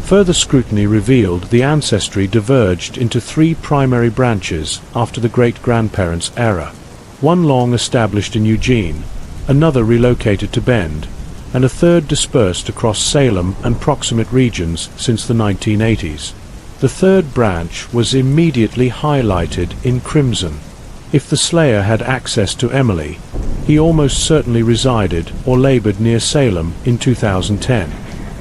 Further scrutiny revealed the ancestry diverged into three primary branches after the great-grandparents' era. One long established in Eugene, another relocated to Bend, and a third dispersed across Salem and proximate regions since the 1980s. The third branch was immediately highlighted in crimson. If the slayer had access to Emily, he almost certainly resided or labored near Salem in 2010.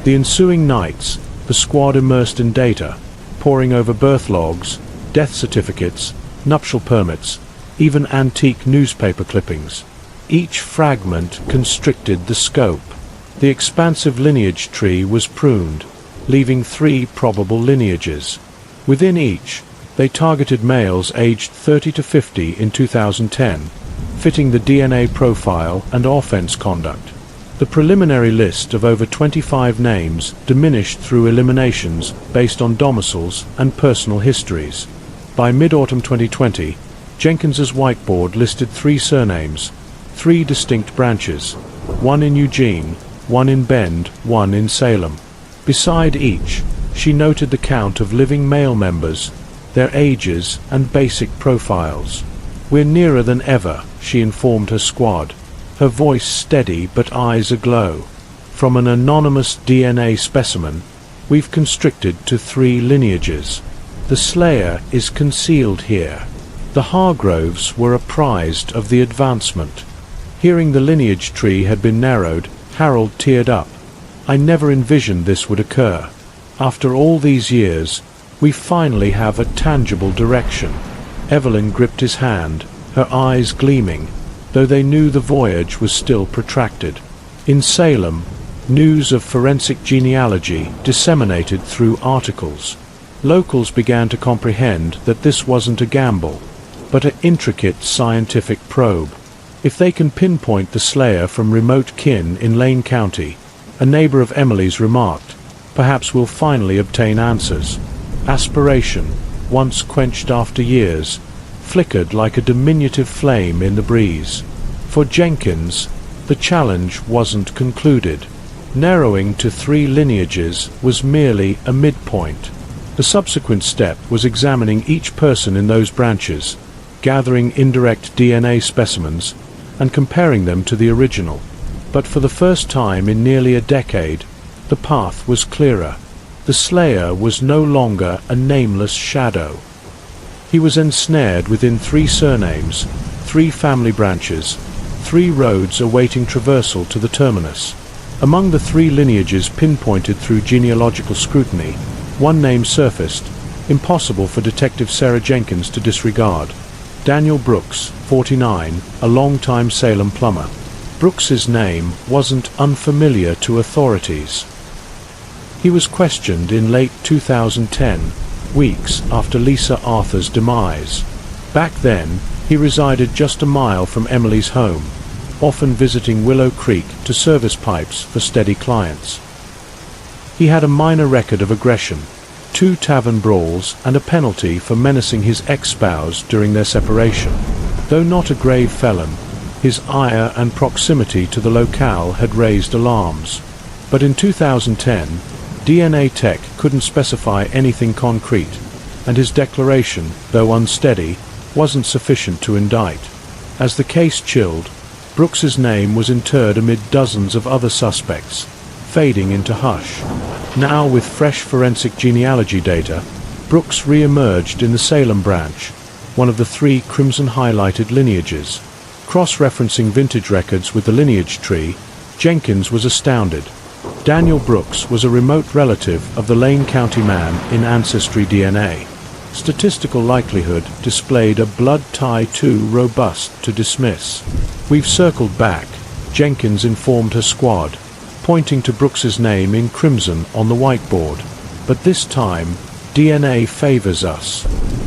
The ensuing nights, the squad immersed in data, poring over birth logs, death certificates, nuptial permits, even antique newspaper clippings. Each fragment constricted the scope. The expansive lineage tree was pruned, leaving 3 probable lineages. Within each, they targeted males aged 30 to 50 in 2010, fitting the DNA profile and offense conduct. The preliminary list of over 25 names diminished through eliminations based on domiciles and personal histories. By mid-autumn 2020, Jenkins's whiteboard listed 3 surnames, 3 distinct branches, one in Eugene, one in Bend, one in Salem. Beside each, she noted the count of living male members, their ages and basic profiles. "We're nearer than ever," she informed her squad, her voice steady but eyes aglow. "From an anonymous DNA specimen, we've constricted to 3 lineages. The slayer is concealed here." The Hargroves were apprised of the advancement. Hearing the lineage tree had been narrowed, Harold teared up. "I never envisioned this would occur. After all these years, we finally have a tangible direction." Evelyn gripped his hand, her eyes gleaming, though they knew the voyage was still protracted. In Salem, news of forensic genealogy disseminated through articles. Locals began to comprehend that this wasn't a gamble, but an intricate scientific probe. If they can pinpoint the slayer from remote kin in Lane County, a neighbor of Emily's remarked, perhaps we'll finally obtain answers. Aspiration, once quenched after years, flickered like a diminutive flame in the breeze. For Jenkins, the challenge wasn't concluded. Narrowing to 3 lineages was merely a midpoint. The subsequent step was examining each person in those branches, gathering indirect DNA specimens, and comparing them to the original. But for the first time in nearly a decade, the path was clearer. The slayer was no longer a nameless shadow. He was ensnared within 3 surnames, 3 family branches, 3 roads awaiting traversal to the terminus. Among the 3 lineages pinpointed through genealogical scrutiny, one name surfaced, impossible for Detective Sarah Jenkins to disregard. Daniel Brooks, 49, a long-time Salem plumber. Brooks's name wasn't unfamiliar to authorities. He was questioned in late 2010, weeks after Lisa Arthur's demise. Back then, he resided just a mile from Emily's home, often visiting Willow Creek to service pipes for steady clients. He had a minor record of aggression, 2 tavern brawls and a penalty for menacing his ex-spouse during their separation. Though not a grave felon, his ire and proximity to the locale had raised alarms. But in 2010, DNA tech couldn't specify anything concrete, and his declaration, though unsteady, wasn't sufficient to indict. As the case chilled, Brooks's name was interred amid dozens of other suspects, fading into hush. Now, with fresh forensic genealogy data, Brooks re-emerged in the Salem branch, one of the 3 crimson-highlighted lineages. Cross-referencing vintage records with the lineage tree, Jenkins was astounded. Daniel Brooks was a remote relative of the Lane County man in Ancestry DNA. Statistical likelihood displayed a blood tie too robust to dismiss. "We've circled back," Jenkins informed her squad, pointing to Brooks's name in crimson on the whiteboard. "But this time, DNA favors us."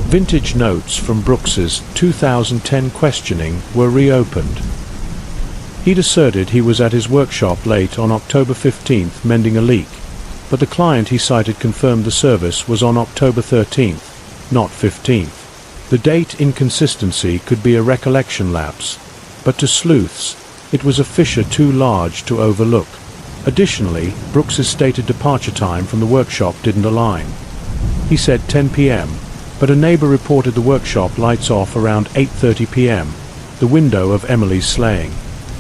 Vintage notes from Brooks's 2010 questioning were reopened. He'd asserted he was at his workshop late on October 15th mending a leak, but the client he cited confirmed the service was on October 13th, not 15th. The date inconsistency could be a recollection lapse, but to sleuths, it was a fissure too large to overlook. Additionally, Brooks's stated departure time from the workshop didn't align. He said 10 p.m., but a neighbor reported the workshop lights off around 8:30 p.m., the window of Emily's slaying.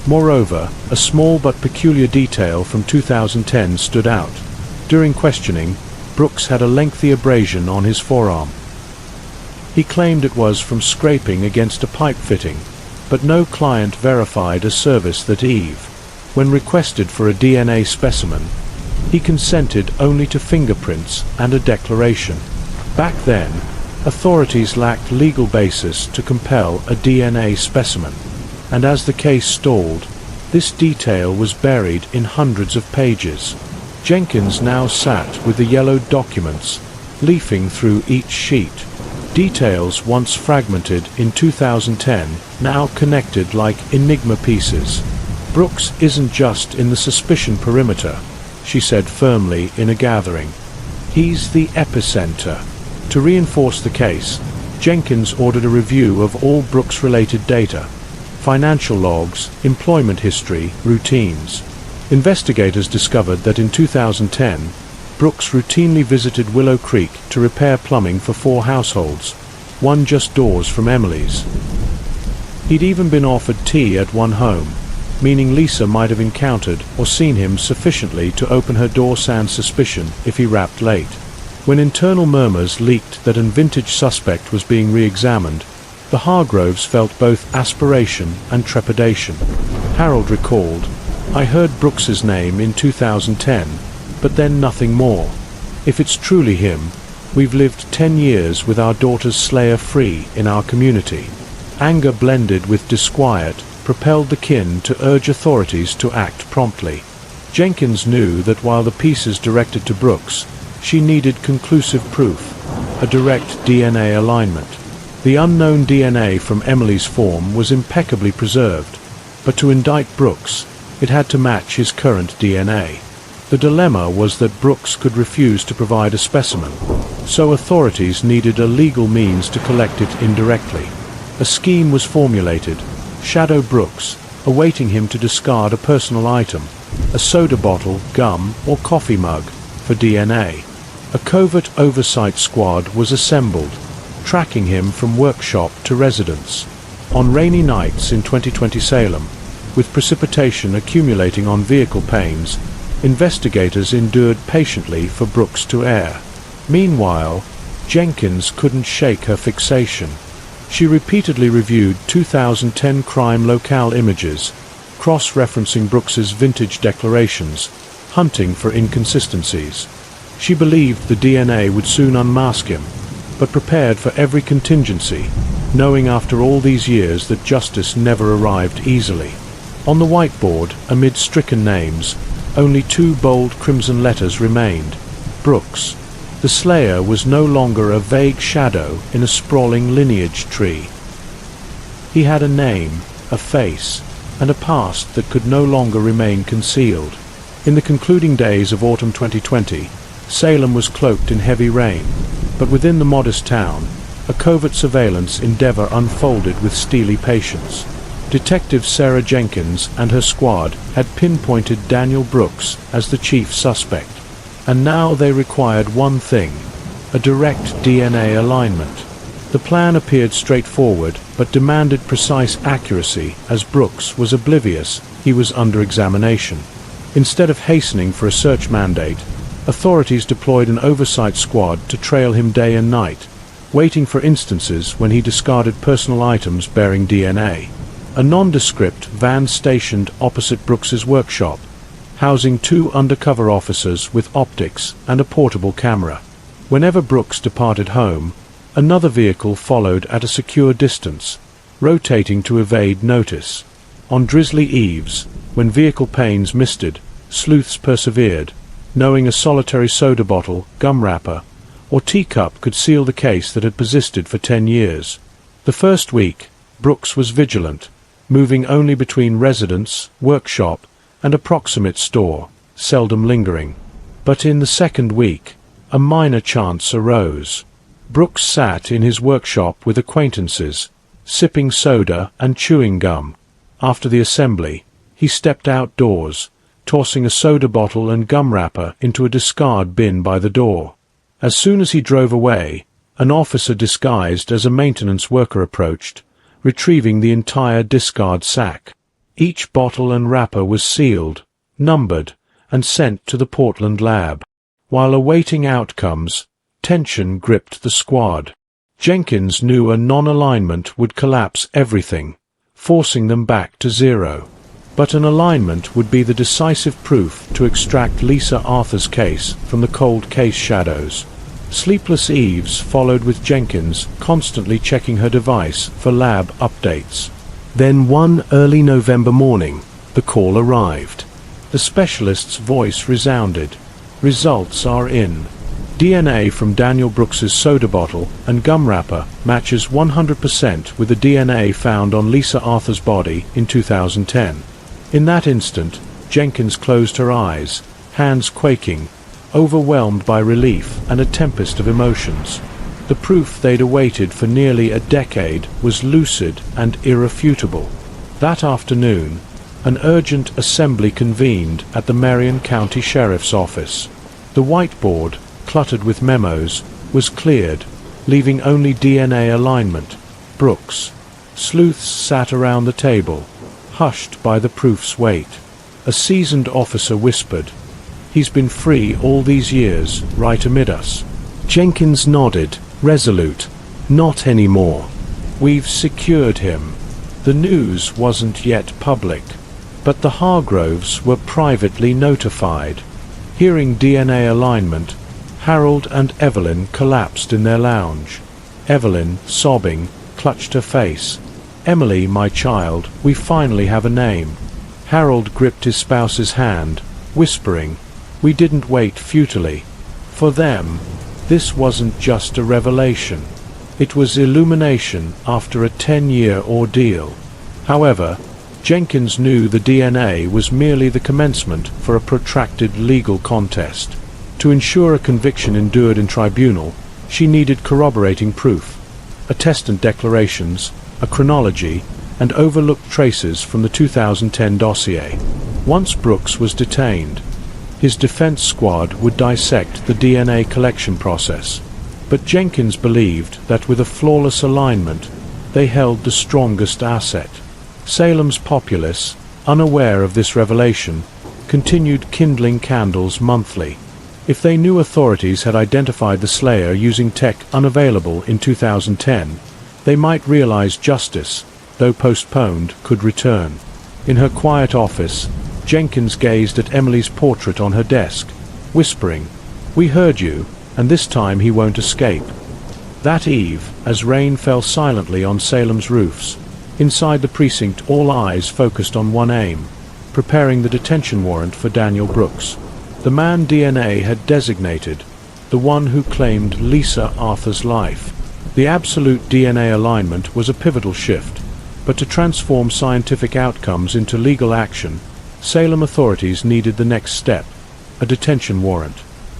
Moreover, a small but peculiar detail from 2010 stood out. During questioning, Brooks had a lengthy abrasion on his forearm. He claimed it was from scraping against a pipe fitting, but no client verified a service that eve. When requested for a DNA specimen, he consented only to fingerprints and a declaration. Back then, authorities lacked legal basis to compel a DNA specimen, and as the case stalled, This detail was buried in hundreds of pages. Jenkins now sat with the yellowed documents, leafing through each sheet. Details once fragmented in 2010, now connected like enigma pieces. Brooks isn't just in the suspicion perimeter, she said firmly in a gathering. He's the epicenter. To reinforce the case, Jenkins ordered a review of all Brooks-related data: financial logs, employment history, routines. Investigators discovered that in 2010, Brooks routinely visited Willow Creek to repair plumbing for 4 households, one just doors from Emily's. He'd even been offered tea at one home, meaning Lisa might have encountered or seen him sufficiently to open her door sans suspicion if he rapped late. When internal murmurs leaked that a vintage suspect was being re-examined, the Hargroves felt both aspiration and trepidation. Harold recalled, "I heard Brooks's name in 2010, but then nothing more. If it's truly him, we've lived 10 years with our daughter's slayer free in our community." Anger blended with disquiet propelled the kin to urge authorities to act promptly. Jenkins knew that while the pieces directed to Brooks, she needed conclusive proof, a direct DNA alignment. The unknown DNA from Emily's form was impeccably preserved, but to indict Brooks, it had to match his current DNA. The dilemma was that Brooks could refuse to provide a specimen, so authorities needed a legal means to collect it indirectly. A scheme was formulated: shadow Brooks, awaiting him to discard a personal item, a soda bottle, gum, or coffee mug, for DNA. A covert oversight squad was assembled, tracking him from workshop to residence. On rainy nights in 2020 Salem, with precipitation accumulating on vehicle panes, investigators endured patiently for Brooks to err. Meanwhile, Jenkins couldn't shake her fixation. She repeatedly reviewed 2010 crime locale images, cross-referencing Brooks's vintage declarations, hunting for inconsistencies. She believed the DNA would soon unmask him, but prepared for every contingency, knowing after all these years that justice never arrived easily. On the whiteboard, amid stricken names, only 2 bold crimson letters remained: Brooks. The slayer was no longer a vague shadow in a sprawling lineage tree. He had a name, a face, and a past that could no longer remain concealed. In the concluding days of autumn 2020, Salem was cloaked in heavy rain, but within the modest town, a covert surveillance endeavor unfolded with steely patience. Detective Sarah Jenkins and her squad had pinpointed Daniel Brooks as the chief suspect, and now they required one thing: a direct DNA alignment. The plan appeared straightforward, but demanded precise accuracy, as Brooks was oblivious he was under examination. Instead of hastening for a search mandate, authorities deployed an oversight squad to trail him day and night, waiting for instances when he discarded personal items bearing DNA. A nondescript van stationed opposite Brooks's workshop, housing 2 undercover officers with optics and a portable camera. Whenever Brooks departed home, another vehicle followed at a secure distance, rotating to evade notice. On drizzly eves, when vehicle panes misted, sleuths persevered, knowing a solitary soda bottle, gum wrapper, or teacup could seal the case that had persisted for 10 years. The first week, Brooks was vigilant, moving only between residence, workshop, and a proximate store, seldom lingering. But in the second week, a minor chance arose. Brooks sat in his workshop with acquaintances, sipping soda and chewing gum. After the assembly, he stepped outdoors, tossing a soda bottle and gum wrapper into a discard bin by the door. As soon as he drove away, an officer disguised as a maintenance worker approached, retrieving the entire discard sack. Each bottle and wrapper was sealed, numbered, and sent to the Portland lab. While awaiting outcomes, tension gripped the squad. Jenkins knew a non-alignment would collapse everything, forcing them back to zero. But an alignment would be the decisive proof to extract Lisa Arthur's case from the cold case shadows. Sleepless eves followed, with Jenkins constantly checking her device for lab updates. Then one early November morning, The call arrived. The specialist's voice resounded. Results are in. DNA from Daniel Brooks's soda bottle and gum wrapper matches 100% with the DNA found on Lisa Arthur's body in 2010. In that instant, Jenkins closed her eyes, hands quaking, overwhelmed by relief and a tempest of emotions. The proof they'd awaited for nearly a decade was lucid and irrefutable. That afternoon, an urgent assembly convened at the Marion County Sheriff's Office. The whiteboard, cluttered with memos, was cleared, leaving only DNA alignment. Brooks. Sleuths sat around the table, hushed by the proof's weight. A seasoned officer whispered, "He's been free all these years, right amid us." Jenkins nodded, resolute. "Not anymore. We've secured him." The news wasn't yet public, but the Hargroves were privately notified. Hearing DNA alignment, Harold and Evelyn collapsed in their lounge. Evelyn, sobbing, clutched her face. "Emily, my child, we finally have a name." Harold gripped his spouse's hand, whispering, "We didn't wait futilely." For them, this wasn't just a revelation. It was illumination after a 10-year ordeal. However, Jenkins knew the DNA was merely the commencement for a protracted legal contest. To ensure a conviction endured in tribunal, she needed corroborating proof, attestant declarations, a chronology, and overlooked traces from the 2010 dossier. Once Brooks was detained, his defense squad would dissect the DNA collection process. But Jenkins believed that with a flawless alignment, they held the strongest asset. Salem's populace, unaware of this revelation, continued kindling candles monthly. If they knew authorities had identified the slayer using tech unavailable in 2010, they might realize justice, though postponed, could return. In her quiet office, Jenkins gazed at Emily's portrait on her desk, whispering, "We heard you, and this time he won't escape." That eve, as rain fell silently on Salem's roofs, inside the precinct all eyes focused on one aim, preparing the detention warrant for Daniel Brooks. The man DNA had designated, the one who claimed Lisa Arthur's life. The absolute DNA alignment was a pivotal shift, but to transform scientific outcomes into legal action, Salem authorities needed the next step, a detention warrant.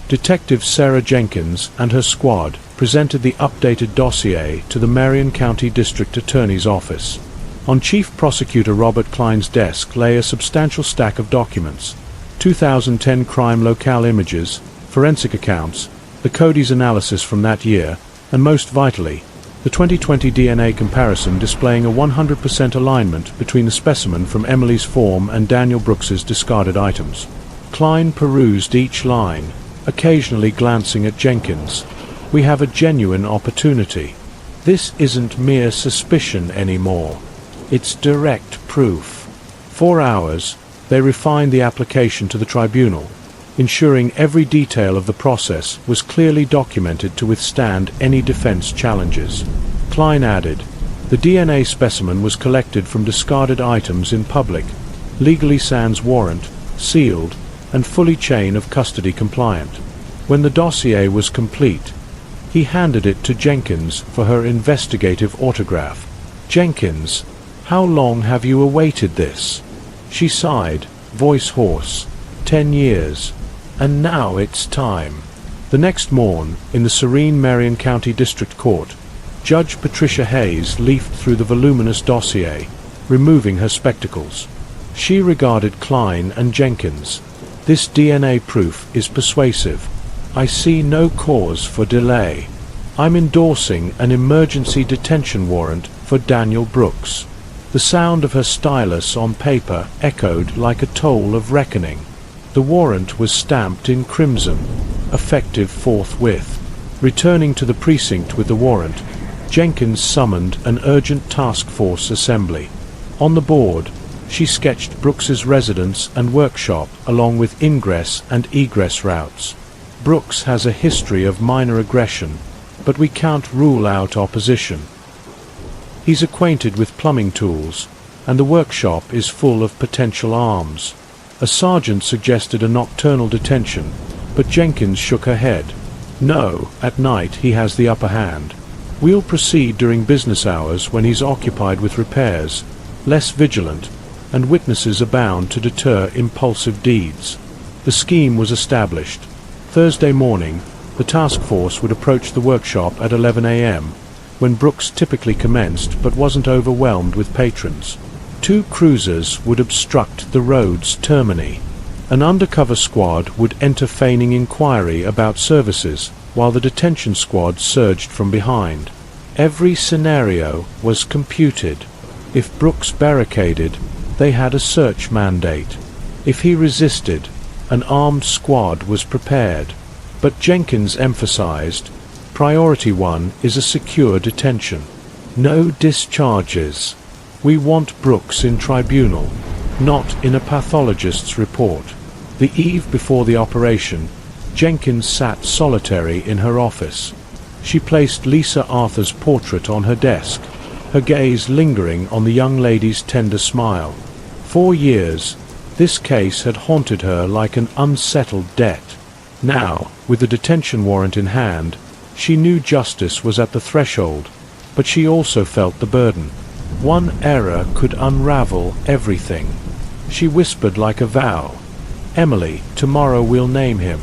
Detective Sarah Jenkins and her squad presented the updated dossier to the Marion County District Attorney's Office. On Chief Prosecutor Robert Klein's desk lay a substantial stack of documents: 2010 crime locale images, forensic accounts, the Cody's analysis from that year, and most vitally, the 2020 DNA comparison displaying a 100% alignment between the specimen from Emily's form and Daniel Brooks's discarded items. Klein perused each line, occasionally glancing at Jenkins. "We have a genuine opportunity. This isn't mere suspicion anymore. It's direct proof." 4 hours, they refined the application to the tribunal, ensuring every detail of the process was clearly documented to withstand any defense challenges. Klein added, "The DNA specimen was collected from discarded items in public, legally sans warrant, sealed, and fully chain of custody compliant." When the dossier was complete, he handed it to Jenkins for her investigative autograph. "Jenkins, how long have you awaited this?" She sighed, voice hoarse. 10 years. And now it's time." The next morn, in the serene Marion County District Court, Judge Patricia Hayes leafed through the voluminous dossier, removing her spectacles. She regarded Klein and Jenkins. "This DNA proof is persuasive. I see no cause for delay. I'm endorsing an emergency detention warrant for Daniel Brooks." The sound of her stylus on paper echoed like a toll of reckoning. The warrant was stamped in crimson, effective forthwith. Returning to the precinct with the warrant, Jenkins summoned an urgent task force assembly. On the board, she sketched Brooks's residence and workshop along with ingress and egress routes. "Brooks has a history of minor aggression, but we can't rule out opposition. He's acquainted with plumbing tools, and the workshop is full of potential arms. A sergeant suggested a nocturnal detention, but Jenkins shook her head. No, at night he has the upper hand. We'll proceed during business hours when he's occupied with repairs, less vigilant, and witnesses abound to deter impulsive deeds. The scheme was established. Thursday morning, the task force would approach the workshop at 11 a.m., when Brooks typically commenced but wasn't overwhelmed with patrons. 2 cruisers would obstruct the road's termini. An undercover squad would enter feigning inquiry about services, while the detention squad surged from behind. Every scenario was computed. If Brooks barricaded, they had a search mandate. If he resisted, an armed squad was prepared. But Jenkins emphasized, Priority 1 is a secure detention. No discharges. We want Brooks in tribunal, not in a pathologist's report. The eve before the operation, Jenkins sat solitary in her office. She placed Lisa Arthur's portrait on her desk, her gaze lingering on the young lady's tender smile. 4 years, this case had haunted her like an unsettled debt. Now, with the detention warrant in hand, she knew justice was at the threshold, but she also felt the burden. One error could unravel everything. She whispered like a vow, Emily, tomorrow we'll name him.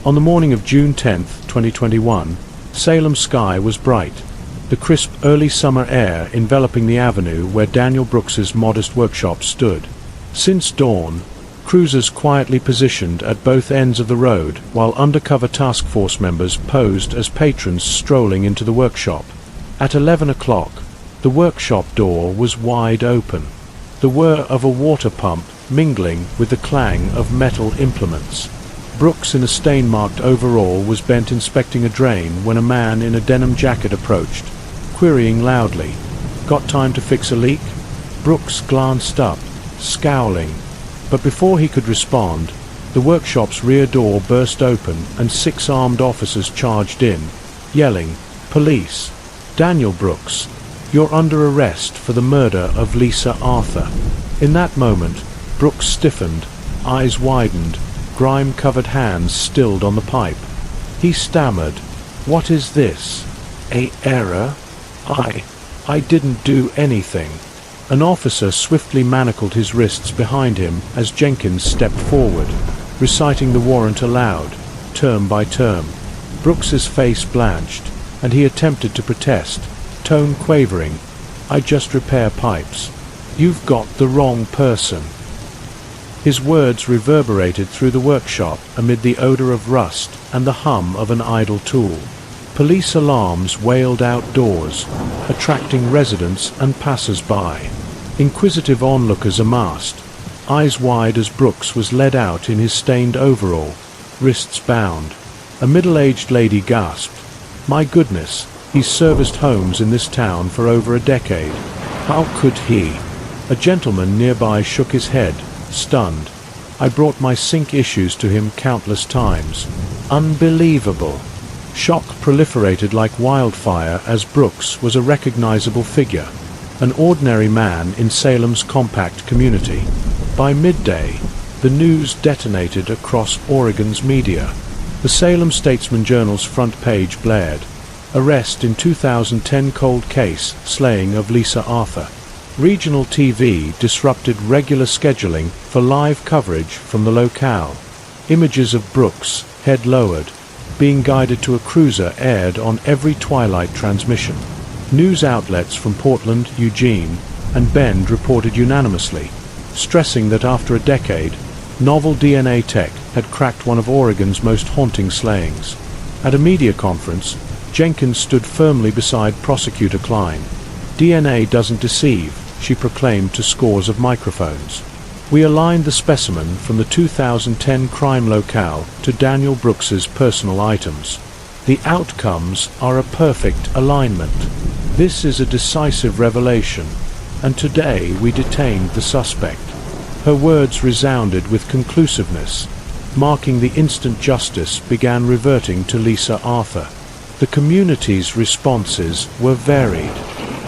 On the morning of June 10, 2021, Salem's sky was bright, the crisp early summer air enveloping the avenue where Daniel Brooks's modest workshop stood. Since dawn, cruisers quietly positioned at both ends of the road while undercover task force members posed as patrons strolling into the workshop. At 11 o'clock, the workshop door was wide open, the whir of a water pump mingling with the clang of metal implements. Brooks in a stain-marked overall was bent inspecting a drain when a man in a denim jacket approached, querying loudly, "Got time to fix a leak?" Brooks glanced up, scowling, but before he could respond, the workshop's rear door burst open and 6 armed officers charged in, yelling, "Police! Daniel Brooks, you're under arrest for the murder of Lisa Arthur." In that moment, Brooks stiffened, eyes widened, grime-covered hands stilled on the pipe. He stammered, "What is this? A error? I didn't do anything." An officer swiftly manacled his wrists behind him as Jenkins stepped forward, reciting the warrant aloud, term by term. Brooks's face blanched, and he attempted to protest, tone quavering, "I just repair pipes. You've got the wrong person." His words reverberated through the workshop amid the odor of rust and the hum of an idle tool. Police alarms wailed outdoors, attracting residents and passers-by. Inquisitive onlookers amassed, eyes wide as Brooks was led out in his stained overall, wrists bound. A middle-aged lady gasped, "My goodness, he's serviced homes in this town for over a decade. How could he?" A gentleman nearby shook his head, stunned. "I brought my sink issues to him countless times. Unbelievable." Shock proliferated like wildfire as Brooks was a recognizable figure, an ordinary man in Salem's compact community. By midday, the news detonated across Oregon's media. The Salem Statesman-Journal's front page blared, "Arrest in 2010 cold case, slaying of Lisa Arthur." Regional TV disrupted regular scheduling for live coverage from the locale. Images of Brooks, head lowered, being guided to a cruiser aired on every twilight transmission. News outlets from Portland, Eugene, and Bend reported unanimously, stressing that after a decade, novel DNA tech had cracked one of Oregon's most haunting slayings. At a media conference, Jenkins stood firmly beside Prosecutor Klein. "DNA doesn't deceive," she proclaimed to scores of microphones. We aligned the specimen from the 2010 crime locale to Daniel Brooks's personal items. The outcomes are a perfect alignment. This is a decisive revelation, and today we detained the suspect. Her words resounded with conclusiveness, marking the instant justice began reverting to Lisa Arthur. The community's responses were varied.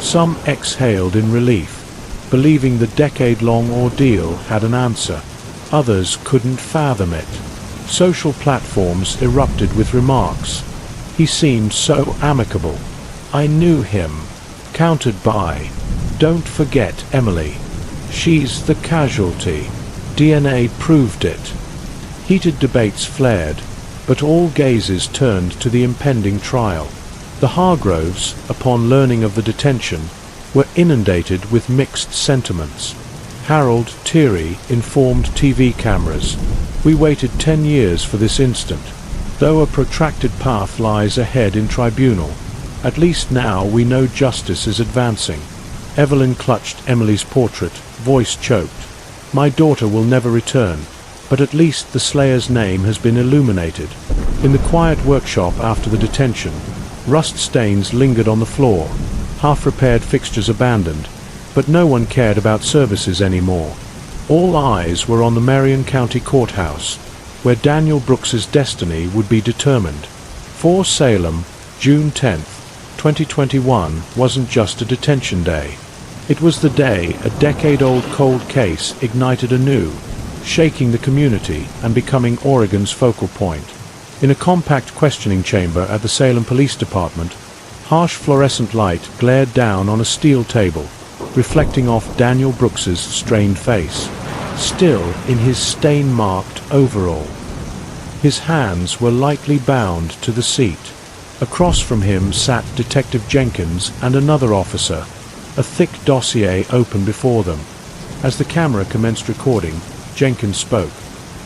Some exhaled in relief, believing the decade-long ordeal had an answer. Others couldn't fathom it. Social platforms erupted with remarks. He seemed so amicable. I knew him. Countered by, "Don't forget Emily. She's the casualty. DNA proved it." Heated debates flared, but all gazes turned to the impending trial. The Hargroves, upon learning of the detention, were inundated with mixed sentiments. Harold Teary informed TV cameras, "We waited 10 years for this instant. Though a protracted path lies ahead in tribunal, at least now we know justice is advancing." Evelyn clutched Emily's portrait, voice choked. "My daughter will never return, but at least the slayer's name has been illuminated." In the quiet workshop after the detention, rust stains lingered on the floor, half-repaired fixtures abandoned, but no one cared about services anymore. All eyes were on the Marion County Courthouse, where Daniel Brooks's destiny would be determined. For Salem, June 10, 2021 wasn't just a detention day. It was the day a decade-old cold case ignited anew, shaking the community and becoming Oregon's focal point. In a compact questioning chamber at the Salem Police Department, harsh fluorescent light glared down on a steel table, reflecting off Daniel Brooks's strained face, still in his stain-marked overall. His hands were lightly bound to the seat. Across from him sat Detective Jenkins and another officer, a thick dossier open before them. As the camera commenced recording, Jenkins spoke.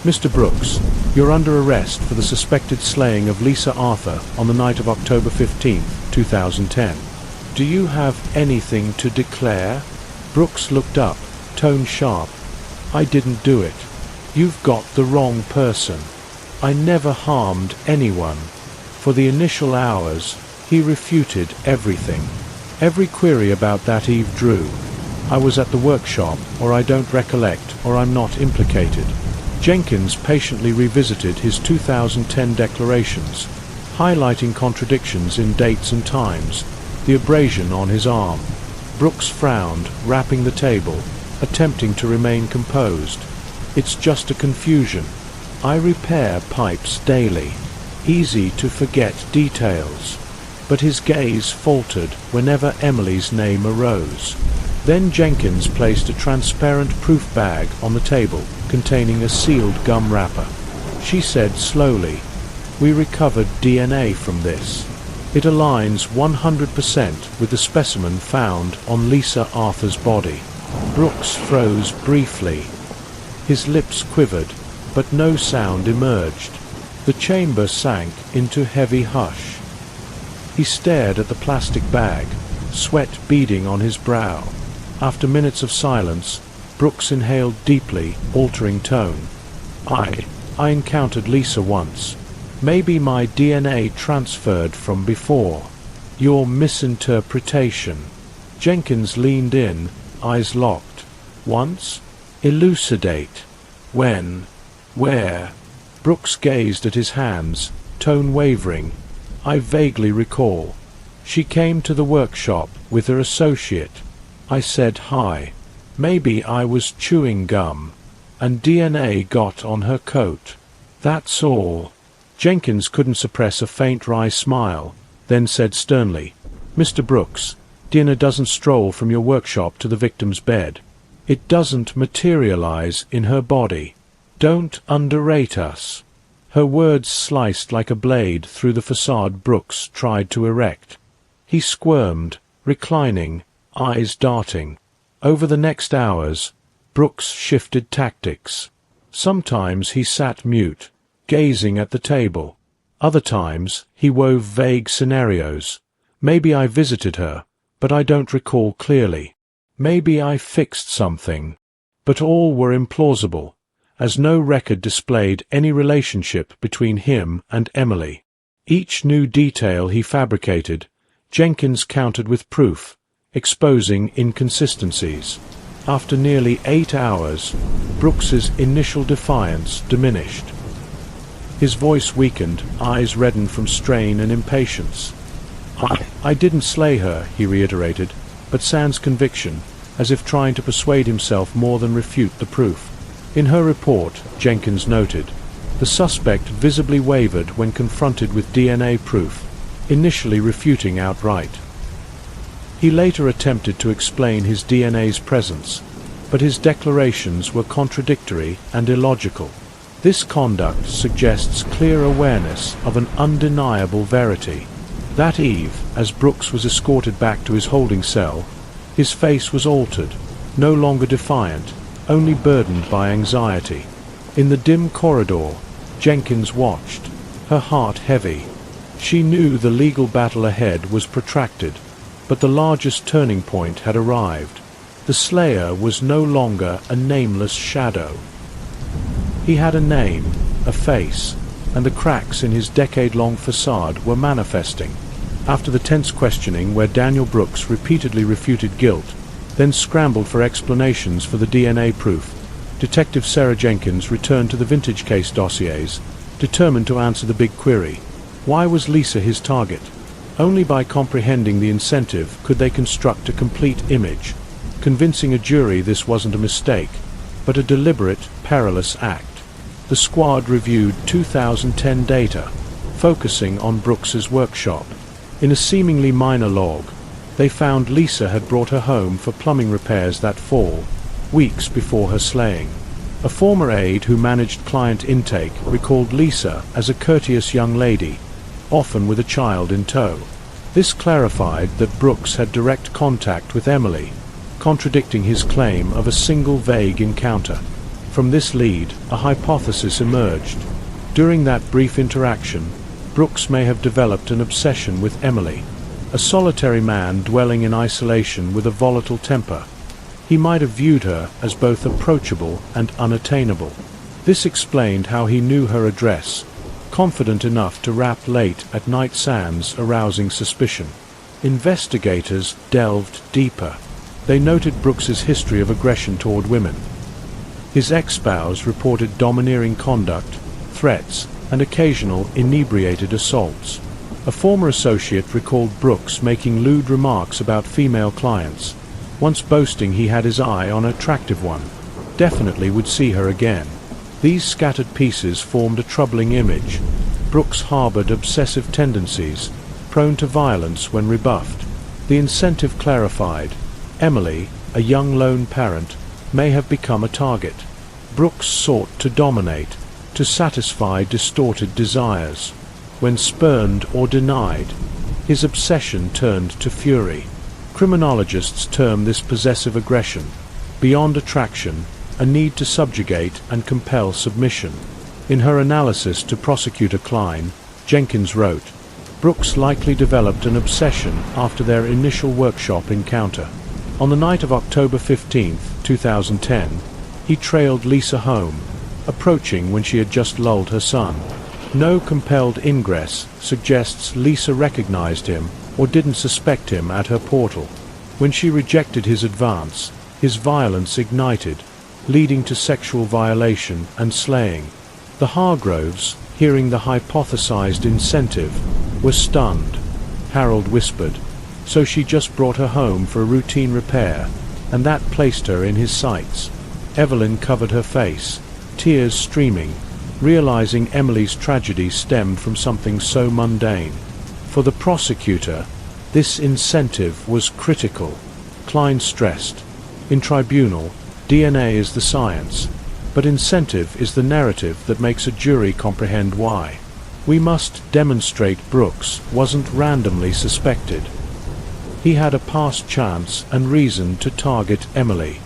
"Mr. Brooks, you're under arrest for the suspected slaying of Lisa Arthur on the night of October 15, 2010. Do you have anything to declare?" Brooks looked up, tone sharp. "I didn't do it. You've got the wrong person. I never harmed anyone." For the initial hours, he refuted everything. Every query about that eve drew. "I was at the workshop," or "I don't recollect," or "I'm not implicated." Jenkins patiently revisited his 2010 declarations, highlighting contradictions in dates and times, the abrasion on his arm. Brooks frowned, rapping the table, attempting to remain composed. "It's just a confusion. I repair pipes daily. Easy to forget details." But his gaze faltered whenever Emily's name arose. Then Jenkins placed a transparent proof bag on the table containing a sealed gum wrapper. She said slowly, "We recovered DNA from this. It aligns 100% with the specimen found on Lisa Arthur's body." Brooks froze briefly. His lips quivered, but no sound emerged. The chamber sank into heavy hush. He stared at the plastic bag, sweat beading on his brow. After minutes of silence, Brooks inhaled deeply, altering tone. I encountered Lisa once. Maybe my DNA transferred from before. Your misinterpretation." Jenkins leaned in, eyes locked. "Once? Elucidate. When? Where?" Brooks gazed at his hands, tone wavering. "I vaguely recall. She came to the workshop with her associate. I said hi. Maybe I was chewing gum, and DNA got on her coat. That's all." Jenkins couldn't suppress a faint wry smile, then said sternly, "Mr. Brooks, Dinah doesn't stroll from your workshop to the victim's bed. It doesn't materialize in her body. Don't underrate us." Her words sliced like a blade through the facade Brooks tried to erect. He squirmed, reclining, eyes darting. Over the next hours, Brooks shifted tactics. Sometimes he sat mute, gazing at the table. Other times he wove vague scenarios. "Maybe I visited her, but I don't recall clearly. Maybe I fixed something." But all were implausible, as no record displayed any relationship between him and Emily. Each new detail he fabricated, Jenkins countered with proof, exposing inconsistencies. After nearly 8 hours, Brooks's initial defiance diminished. His voice weakened, eyes reddened from strain and impatience. I didn't slay her," he reiterated, but sans conviction. as if trying to persuade himself more than refute the proof. In her report, Jenkins noted, the suspect visibly wavered when confronted with DNA proof, initially refuting outright. He later attempted to explain his DNA's presence, but his declarations were contradictory and illogical. This conduct suggests clear awareness of an undeniable verity. That eve, as Brooks was escorted back to his holding cell, his face was altered, no longer defiant, only burdened by anxiety. In the dim corridor, Jenkins watched, her heart heavy. She knew the legal battle ahead was protracted, but the largest turning point had arrived. The slayer was no longer a nameless shadow. He had a name, a face, and the cracks in his decade-long facade were manifesting. After the tense questioning where Daniel Brooks repeatedly refuted guilt, then scrambled for explanations for the DNA proof, Detective Sarah Jenkins returned to the vintage case dossiers, determined to answer the big query. Why was Lisa his target? Only by comprehending the incentive could they construct a complete image, convincing a jury this wasn't a mistake, but a deliberate, perilous act. The squad reviewed 2010 data, focusing on Brooks's workshop. In a seemingly minor log, they found Lisa had brought her home for plumbing repairs that fall, weeks before her slaying. A former aide who managed client intake recalled Lisa as a courteous young lady, often with a child in tow. This clarified that Brooks had direct contact with Emily, contradicting his claim of a single vague encounter. From this lead, a hypothesis emerged. During that brief interaction, Brooks may have developed an obsession with Emily, a solitary man dwelling in isolation with a volatile temper. He might have viewed her as both approachable and unattainable. This explained how he knew her address, confident enough to rap late at night sands, arousing suspicion. Investigators delved deeper. They noted Brooks's history of aggression toward women. His ex-spouse reported domineering conduct, threats, and occasional inebriated assaults. A former associate recalled Brooks making lewd remarks about female clients, once boasting he had his eye on an attractive one, definitely would see her again. These scattered pieces formed a troubling image. Brooks harbored obsessive tendencies, prone to violence when rebuffed. The incentive clarified. Emily, a young lone parent, may have become a target. Brooks sought to dominate, to satisfy distorted desires. When spurned or denied, his obsession turned to fury. Criminologists term this possessive aggression, beyond attraction, a need to subjugate and compel submission. In her analysis to Prosecutor Klein, Jenkins wrote, Brooks likely developed an obsession after their initial workshop encounter. On the night of October 15, 2010, he trailed Lisa home, approaching when she had just lulled her son. No compelled ingress suggests Lisa recognized him or didn't suspect him at her portal. When she rejected his advance, his violence ignited, leading to sexual violation and slaying. The Hargroves, hearing the hypothesized incentive, were stunned. Harold whispered, so she just brought her home for a routine repair, and that placed her in his sights. Evelyn covered her face, tears streaming, realizing Emily's tragedy stemmed from something so mundane. For the prosecutor, this incentive was critical. Klein stressed, in tribunal, DNA is the science, but incentive is the narrative that makes a jury comprehend why. We must demonstrate Brooks wasn't randomly suspected. He had a past chance and reason to target Emily.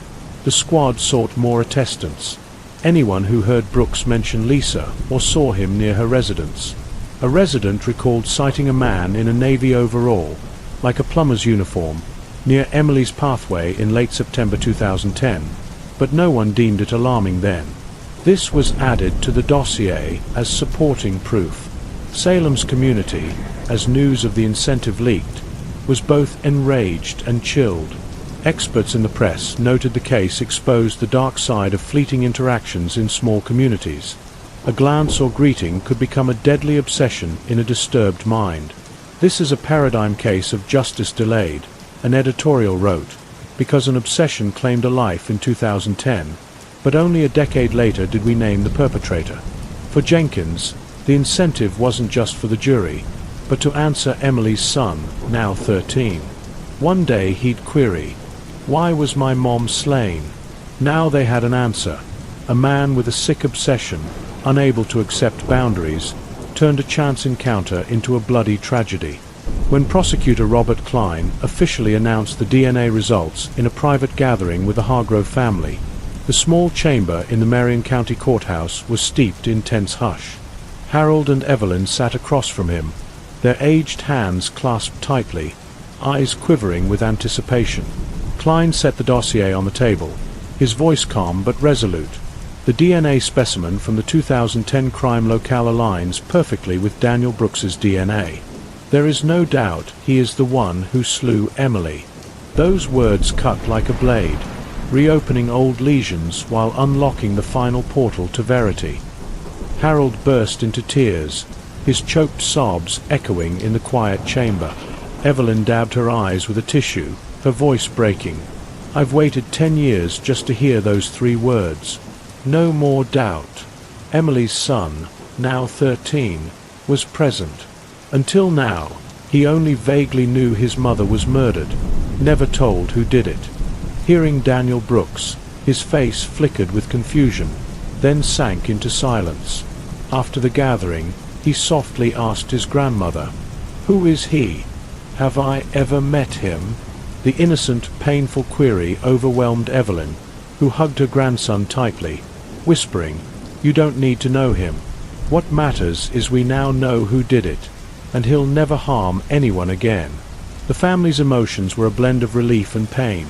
The squad sought more attestants. Anyone who heard Brooks mention Lisa or saw him near her residence. A resident recalled sighting a man in a navy overall, like a plumber's uniform, near Emily's pathway in late September 2010, but no one deemed it alarming then. This was added to the dossier as supporting proof. Salem's community, as news of the incentive leaked, was both enraged and chilled. Experts in the press noted the case exposed the dark side of fleeting interactions in small communities. A glance or greeting could become a deadly obsession in a disturbed mind. This is a paradigm case of justice delayed, an editorial wrote. because an obsession claimed a life in 2010, but only a decade later did we name the perpetrator. For Jenkins, the incentive wasn't just for the jury, but to answer Emily's son, now 13. One day he'd query, "Why was my mom slain?" Now they had an answer. A man with a sick obsession, unable to accept boundaries, turned a chance encounter into a bloody tragedy. When prosecutor Robert Klein officially announced the DNA results in a private gathering with the Hargrove family, the small chamber in the Marion County Courthouse was steeped in tense hush. Harold and Evelyn sat across from him, their aged hands clasped tightly, eyes quivering with anticipation. Klein set the dossier on the table, his voice calm but resolute. The DNA specimen from the 2010 crime locale aligns perfectly with Daniel Brooks's DNA. There is no doubt he is the one who slew Emily. Those words cut like a blade, reopening old lesions while unlocking the final portal to verity. Harold burst into tears, his choked sobs echoing in the quiet chamber. Evelyn dabbed her eyes with a tissue, her voice breaking. "I've waited 10 years just to hear those 3 words. No more doubt." Emily's son, now 13, was present. Until now, he only vaguely knew his mother was murdered, never told who did it. Hearing Daniel Brooks, his face flickered with confusion, then sank into silence. After the gathering, he softly asked his grandmother, "Who is he? Have I ever met him?" The innocent, painful query overwhelmed Evelyn, who hugged her grandson tightly, whispering, "You don't need to know him. What matters is we now know who did it, and he'll never harm anyone again." The family's emotions were a blend of relief and pain.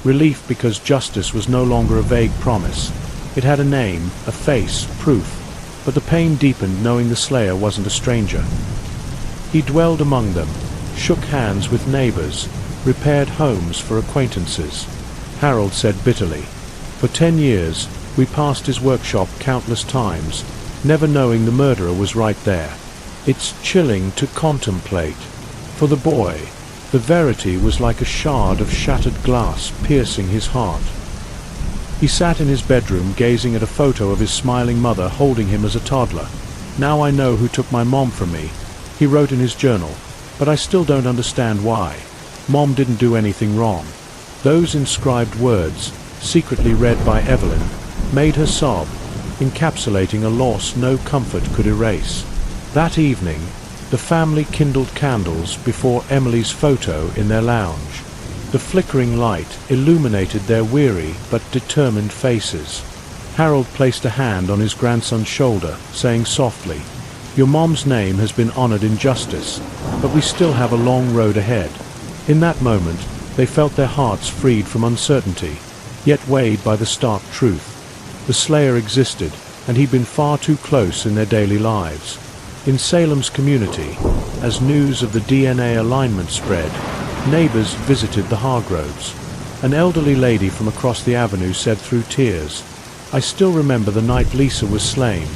Relief because justice was no longer a vague promise. It had a name, a face, proof, but the pain deepened knowing the slayer wasn't a stranger. He dwelled among them, shook hands with neighbors, repaired homes for acquaintances. Harold said bitterly, "For 10 years, we passed his workshop countless times, never knowing the murderer was right there. It's chilling to contemplate." For the boy, the verity was like a shard of shattered glass piercing his heart. He sat in his bedroom gazing at a photo of his smiling mother holding him as a toddler. "Now I know who took my mom from me," he wrote in his journal, "but I still don't understand why. Mom didn't do anything wrong." Those inscribed words, secretly read by Evelyn, made her sob, encapsulating a loss no comfort could erase. That evening, the family kindled candles before Emily's photo in their lounge. The flickering light illuminated their weary but determined faces. Harold placed a hand on his grandson's shoulder, saying softly, "Your mom's name has been honored in justice, but we still have a long road ahead." In that moment, they felt their hearts freed from uncertainty, yet weighed by the stark truth. The slayer existed, and he'd been far too close in their daily lives. In Salem's community, as news of the DNA alignment spread, neighbors visited the Hargroves. An elderly lady from across the avenue said through tears, "I still remember the night Lisa was slain,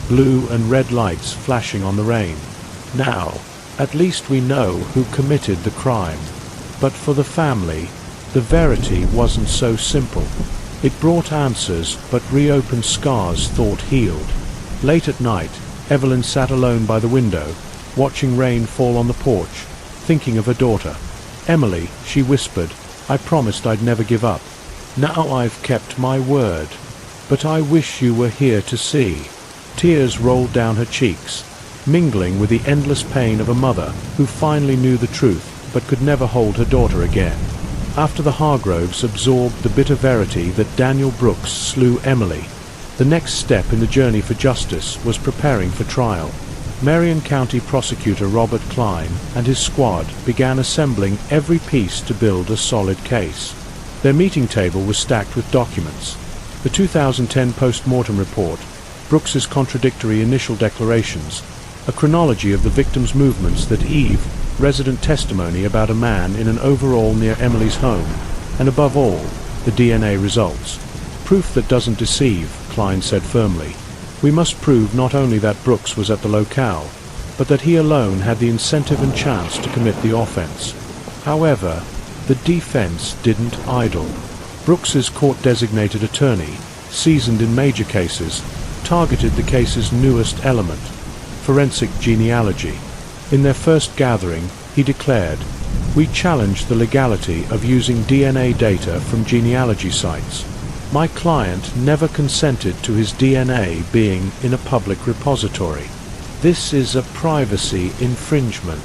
blue and red lights flashing on the rain. Now, at least we know who committed the crime." But for the family, the verity wasn't so simple. It brought answers, but reopened scars thought healed. Late at night, Evelyn sat alone by the window, watching rain fall on the porch, thinking of her daughter. "Emily," she whispered, "I promised I'd never give up. Now I've kept my word. But I wish you were here to see." Tears rolled down her cheeks, mingling with the endless pain of a mother who finally knew the truth but could never hold her daughter again. After the Hargroves absorbed the bitter verity that Daniel Brooks slew Emily, the next step in the journey for justice was preparing for trial. Marion County Prosecutor Robert Klein and his squad began assembling every piece to build a solid case. Their meeting table was stacked with documents: the 2010 post-mortem report, Brooks's contradictory initial declarations, a chronology of the victim's movements that eve, resident testimony about a man in an overall near Emily's home, and above all, the DNA results. "Proof that doesn't deceive," Klein said firmly. "We must prove not only that Brooks was at the locale, but that he alone had the incentive and chance to commit the offense." However, The defense didn't idle. Brooks's court-designated attorney, seasoned in major cases, targeted the case's newest element, forensic genealogy. In their first gathering, he declared, "We challenge the legality of using DNA data from genealogy sites. My client never consented to his DNA being in a public repository. This is a privacy infringement."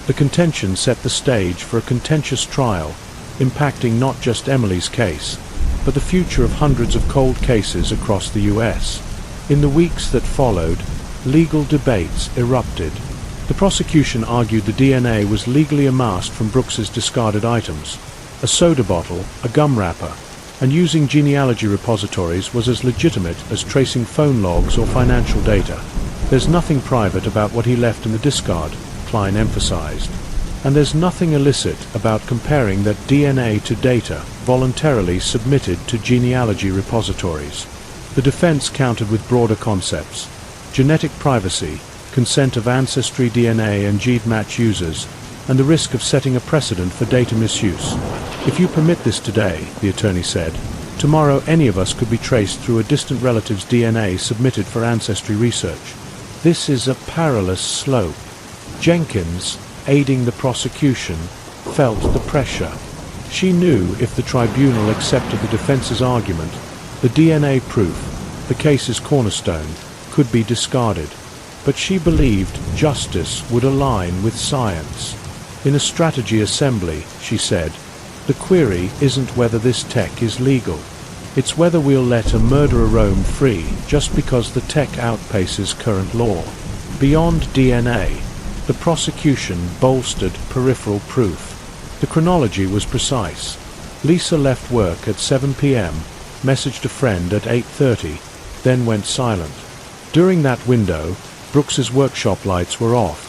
The contention set the stage for a contentious trial, impacting not just Emily's case, but the future of hundreds of cold cases across the US. In the weeks that followed, legal debates erupted. The prosecution argued the DNA was legally amassed from Brooks's discarded items, a soda bottle, a gum wrapper, and using genealogy repositories was as legitimate as tracing phone logs or financial data. "There's nothing private about what he left in the discard," Klein emphasized, "and there's nothing illicit about comparing that DNA to data voluntarily submitted to genealogy repositories." The defense countered with broader concepts: genetic privacy, consent of ancestry DNA and GED-match users, and the risk of setting a precedent for data misuse. "If you permit this today," the attorney said, "tomorrow any of us could be traced through a distant relative's DNA submitted for ancestry research. This is a perilous slope." Jenkins, aiding the prosecution, felt the pressure. She knew if the tribunal accepted the defense's argument, the DNA proof, the case's cornerstone, could be discarded. But she believed justice would align with science. In a strategy assembly, she said, "The query isn't whether this tech is legal. It's whether we'll let a murderer roam free just because the tech outpaces current law." Beyond DNA, the prosecution bolstered peripheral proof. The chronology was precise. Lisa left work at 7 p.m., messaged a friend at 8:30, then went silent. During that window, Brooks's workshop lights were off,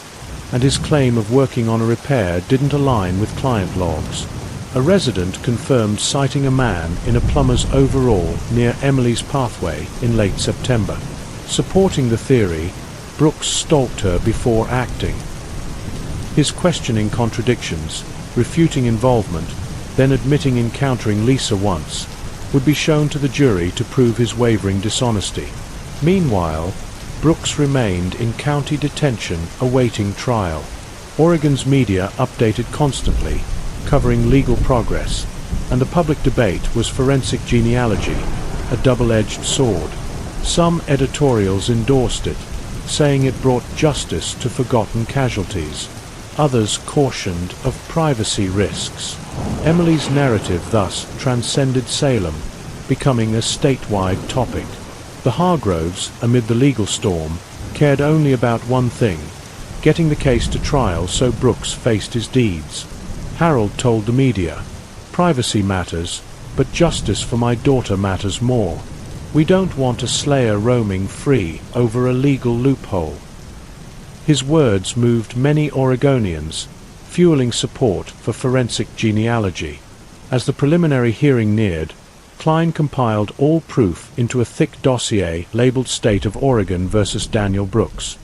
and his claim of working on a repair didn't align with client logs. A resident confirmed sighting a man in a plumber's overall near Emily's pathway in late September. Supporting the theory, Brooks stalked her before acting. His questioning contradictions, refuting involvement, then admitting encountering Lisa once, would be shown to the jury to prove his wavering dishonesty. Meanwhile, Brooks remained in county detention awaiting trial. Oregon's media updated constantly, covering legal progress, and the public debate was forensic genealogy, a double-edged sword. Some editorials endorsed it, saying it brought justice to forgotten casualties. Others cautioned of privacy risks. Emily's narrative thus transcended Salem, becoming a statewide topic. The Hargroves, amid the legal storm, cared only about one thing: getting the case to trial so Brooks faced his deeds. Harold told the media, "Privacy matters, but justice for my daughter matters more. We don't want a slayer roaming free over a legal loophole." His words moved many Oregonians, fueling support for forensic genealogy. As the preliminary hearing neared, Klein compiled all proof into a thick dossier labeled State of Oregon versus Daniel Brooks.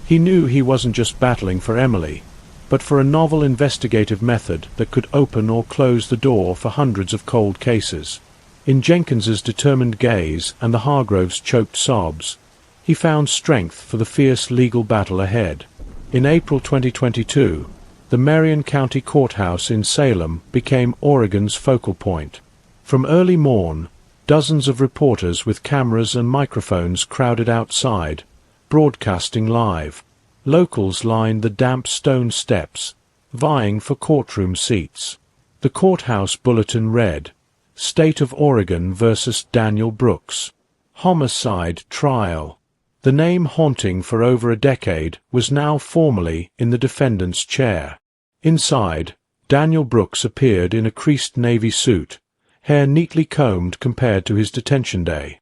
He knew he wasn't just battling for Emily, but for a novel investigative method that could open or close the door for hundreds of cold cases. In Jenkins's determined gaze and the Hargroves' choked sobs, he found strength for the fierce legal battle ahead. In April 2022, the Marion County Courthouse in Salem became Oregon's focal point. From early morn, dozens of reporters with cameras and microphones crowded outside, broadcasting live. Locals lined the damp stone steps, vying for courtroom seats. The courthouse bulletin read, "State of Oregon versus Daniel Brooks. Homicide trial." The name haunting for over a decade was now formally in the defendant's chair. Inside, Daniel Brooks appeared in a creased navy suit, hair neatly combed compared to his detention day.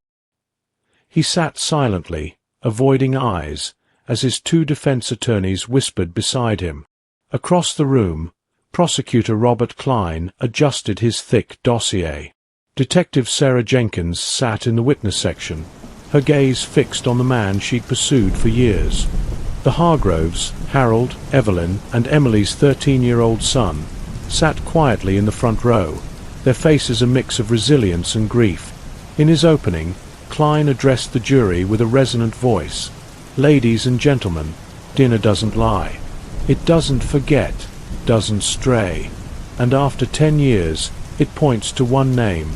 He sat silently, avoiding eyes, as his two defense attorneys whispered beside him. Across the room, Prosecutor Robert Klein adjusted his thick dossier. Detective Sarah Jenkins sat in the witness section, her gaze fixed on the man she'd pursued for years. The Hargroves, Harold, Evelyn, and Emily's 13-year-old son, sat quietly in the front row, their faces a mix of resilience and grief. In his opening, Klein addressed the jury with a resonant voice. "Ladies and gentlemen, dinner doesn't lie. It doesn't forget, doesn't stray. And after 10 years, it points to one name,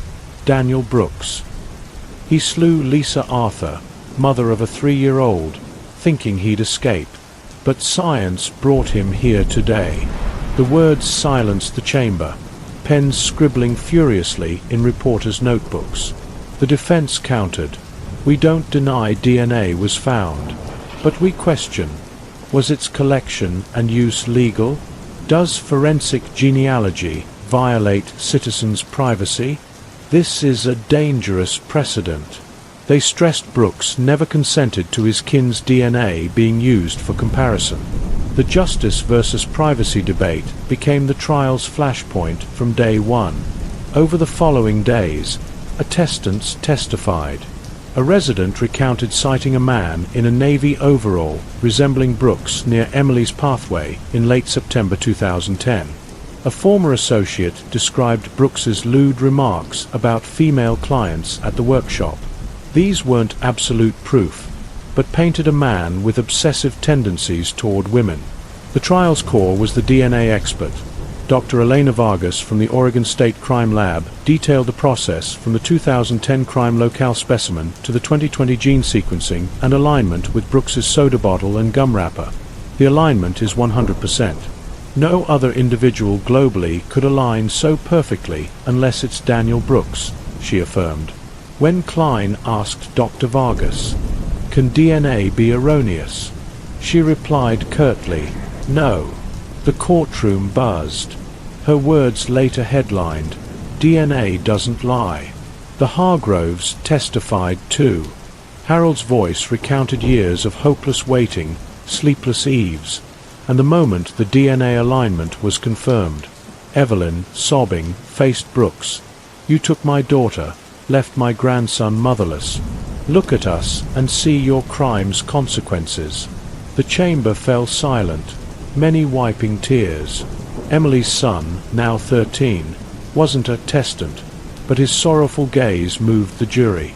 Daniel Brooks. He slew Lisa Arthur, mother of a 3-year-old, thinking he'd escape. But science brought him here today." The words silenced the chamber, pens scribbling furiously in reporters' notebooks. The defense countered. "We don't deny DNA was found, but we question, was its collection and use legal? Does forensic genealogy violate citizens' privacy? This is a dangerous precedent." They stressed Brooks never consented to his kin's DNA being used for comparison. The justice versus privacy debate became the trial's flashpoint from day one. Over the following days, attestants testified. A resident recounted sighting a man in a navy overall resembling Brooks near Emily's Pathway in late September 2010. A former associate described Brooks's lewd remarks about female clients at the workshop. These weren't absolute proof, but painted a man with obsessive tendencies toward women. The trial's core was the DNA expert. Dr. Elena Vargas from the Oregon State Crime Lab detailed the process from the 2010 crime locale specimen to the 2020 gene sequencing and alignment with Brooks's soda bottle and gum wrapper. The alignment is 100%. No other individual globally could align so perfectly unless it's Daniel Brooks, she affirmed. When Klein asked Dr. Vargas, "Can DNA be erroneous?" she replied curtly, "No." The courtroom buzzed. Her words later headlined, "DNA doesn't lie." The Hargroves testified too. Harold's voice recounted years of hopeless waiting, sleepless eves, and the moment the DNA alignment was confirmed. Evelyn, sobbing, faced Brooks. "You took my daughter, left my grandson motherless. Look at us and see your crime's consequences." The chamber fell silent, many wiping tears. Emily's son, now 13, wasn't a testant, but his sorrowful gaze moved the jury.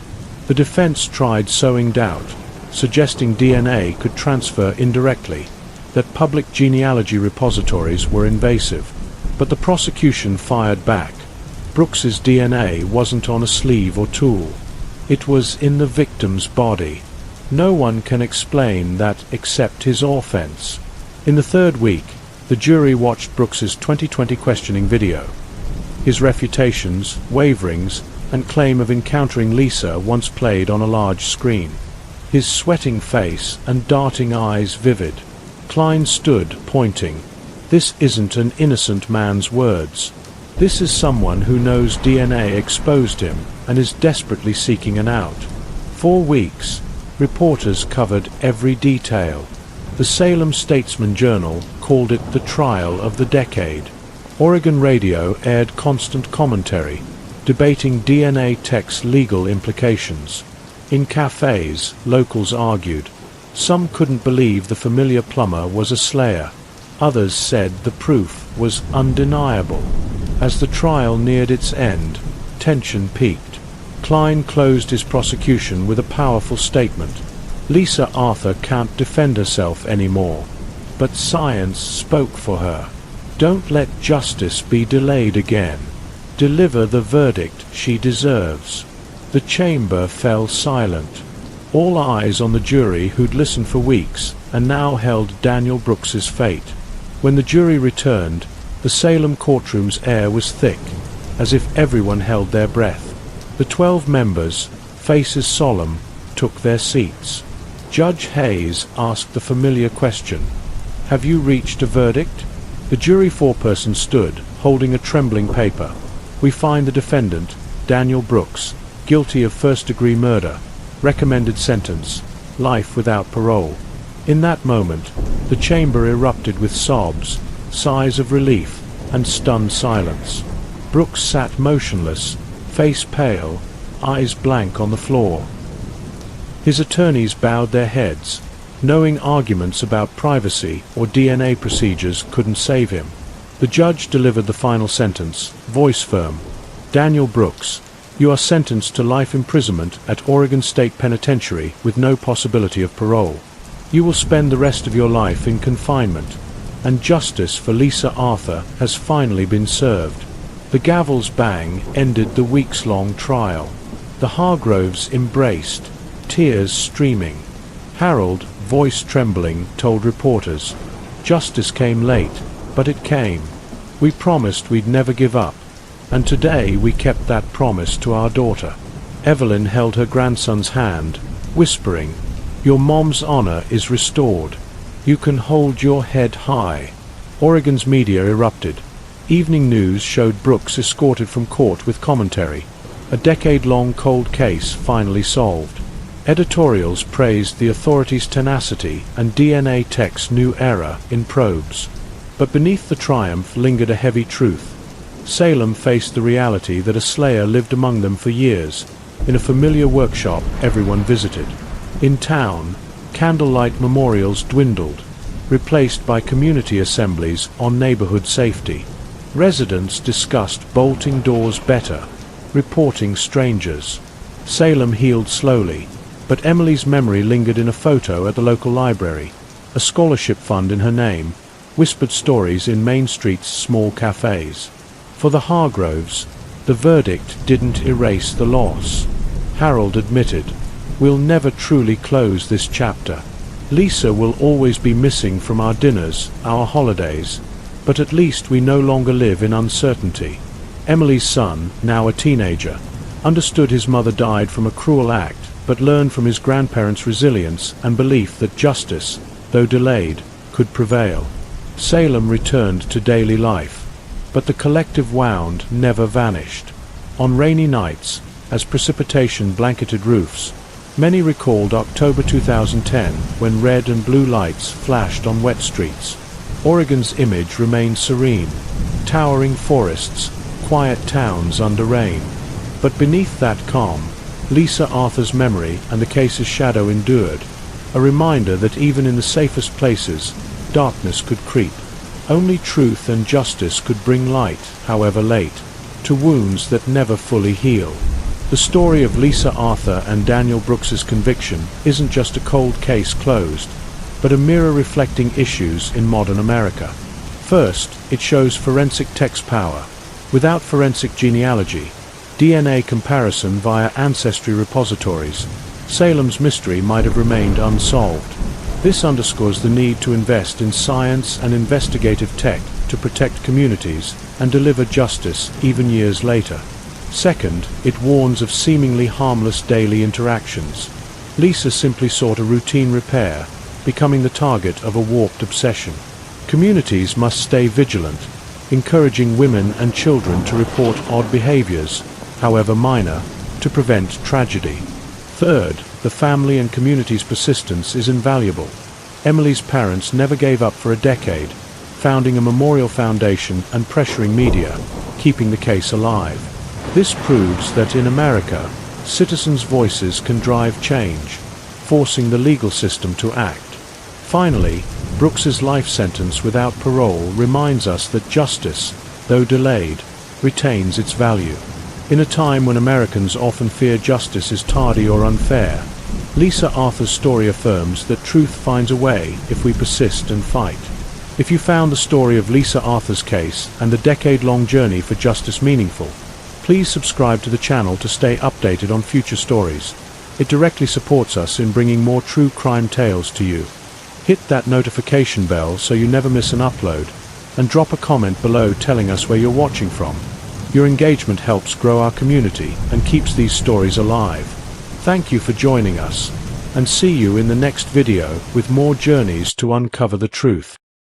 The defense tried sowing doubt, suggesting DNA could transfer indirectly, that public genealogy repositories were invasive, but the prosecution fired back. Brooks's DNA wasn't on a sleeve or tool. It was in the victim's body. No one can explain that except his offense. In the third week, the jury watched Brooks's 2020 questioning video. His refutations, waverings, and claim of encountering Lisa once played on a large screen. His sweating face and darting eyes vivid. Klein stood, pointing. "This isn't an innocent man's words. This is someone who knows DNA exposed him and is desperately seeking an out." 4 weeks. Reporters covered every detail. The Salem Statesman-Journal called it the trial of the decade. Oregon radio aired constant commentary, debating DNA tech's legal implications. In cafes, locals argued. Some couldn't believe the familiar plumber was a slayer. Others said the proof was undeniable. As the trial neared its end, tension peaked. Klein closed his prosecution with a powerful statement. Lisa Arthur can't defend herself anymore, but science spoke for her. Don't let justice be delayed again. Deliver the verdict she deserves. The chamber fell silent. All eyes on the jury who'd listened for weeks and now held Daniel Brooks's fate. When the jury returned, the Salem courtroom's air was thick, as if everyone held their breath. The 12 members, faces solemn, took their seats. Judge Hayes asked the familiar question, "Have you reached a verdict?" The jury foreperson stood, holding a trembling paper. "We find the defendant, Daniel Brooks, guilty of first-degree murder. Recommended sentence, life without parole." In that moment, the chamber erupted with sobs, sighs of relief, and stunned silence. Brooks sat motionless, face pale, eyes blank on the floor. His attorneys bowed their heads, knowing arguments about privacy or DNA procedures couldn't save him. The judge delivered the final sentence, voice firm. Daniel Brooks, you are sentenced to life imprisonment at Oregon State Penitentiary with no possibility of parole. You will spend the rest of your life in confinement, and justice for Lisa Arthur has finally been served. The gavel's bang ended the weeks-long trial. The Hargroves embraced, tears streaming. Harold, voice trembling, told reporters, "Justice came late, but it came. We promised we'd never give up, and today we kept that promise to our daughter." Evelyn held her grandson's hand, whispering, "Your mom's honor is restored. You can hold your head high." Oregon's media erupted. Evening news showed Brooks escorted from court with commentary. A decade-long cold case finally solved. Editorials praised the authorities' tenacity and DNA tech's new era in probes. But beneath the triumph lingered a heavy truth. Salem faced the reality that a slayer lived among them for years, in a familiar workshop everyone visited. In town, candlelight memorials dwindled, replaced by community assemblies on neighborhood safety. Residents discussed bolting doors better, reporting strangers. Salem healed slowly, but Emily's memory lingered in a photo at the local library. A scholarship fund in her name, whispered stories in Main Street's small cafes. For the Hargroves, the verdict didn't erase the loss. Harold admitted, "We'll never truly close this chapter. Lisa will always be missing from our dinners, our holidays, but at least we no longer live in uncertainty." Emily's son, now a teenager, understood his mother died from a cruel act, but learned from his grandparents' resilience and belief that justice, though delayed, could prevail. Salem returned to daily life, but the collective wound never vanished. On rainy nights, as precipitation blanketed roofs, many recalled October 2010 when red and blue lights flashed on wet streets. Oregon's image remained serene, towering forests, quiet towns under rain. But beneath that calm, Lisa Arthur's memory and the case's shadow endured, a reminder that even in the safest places, darkness could creep. Only truth and justice could bring light, however late, to wounds that never fully heal. The story of Lisa Arthur and Daniel Brooks's conviction isn't just a cold case closed, but a mirror reflecting issues in modern America. First, it shows forensic tech's power. Without forensic genealogy, DNA comparison via ancestry repositories, Salem's mystery might have remained unsolved. This underscores the need to invest in science and investigative tech to protect communities and deliver justice even years later. Second, it warns of seemingly harmless daily interactions. Lisa simply sought a routine repair, becoming the target of a warped obsession. Communities must stay vigilant, encouraging women and children to report odd behaviors, however minor, to prevent tragedy. Third, the family and community's persistence is invaluable. Emily's parents never gave up for a decade, founding a memorial foundation and pressuring media, keeping the case alive. This proves that in America, citizens' voices can drive change, forcing the legal system to act. Finally, Brooks's life sentence without parole reminds us that justice, though delayed, retains its value. In a time when Americans often fear justice is tardy or unfair, Lisa Arthur's story affirms that truth finds a way if we persist and fight. If you found the story of Lisa Arthur's case and the decade-long journey for justice meaningful, please subscribe to the channel to stay updated on future stories. It directly supports us in bringing more true crime tales to you. Hit that notification bell so you never miss an upload, and drop a comment below telling us where you're watching from. Your engagement helps grow our community and keeps these stories alive. Thank you for joining us, and see you in the next video with more journeys to uncover the truth.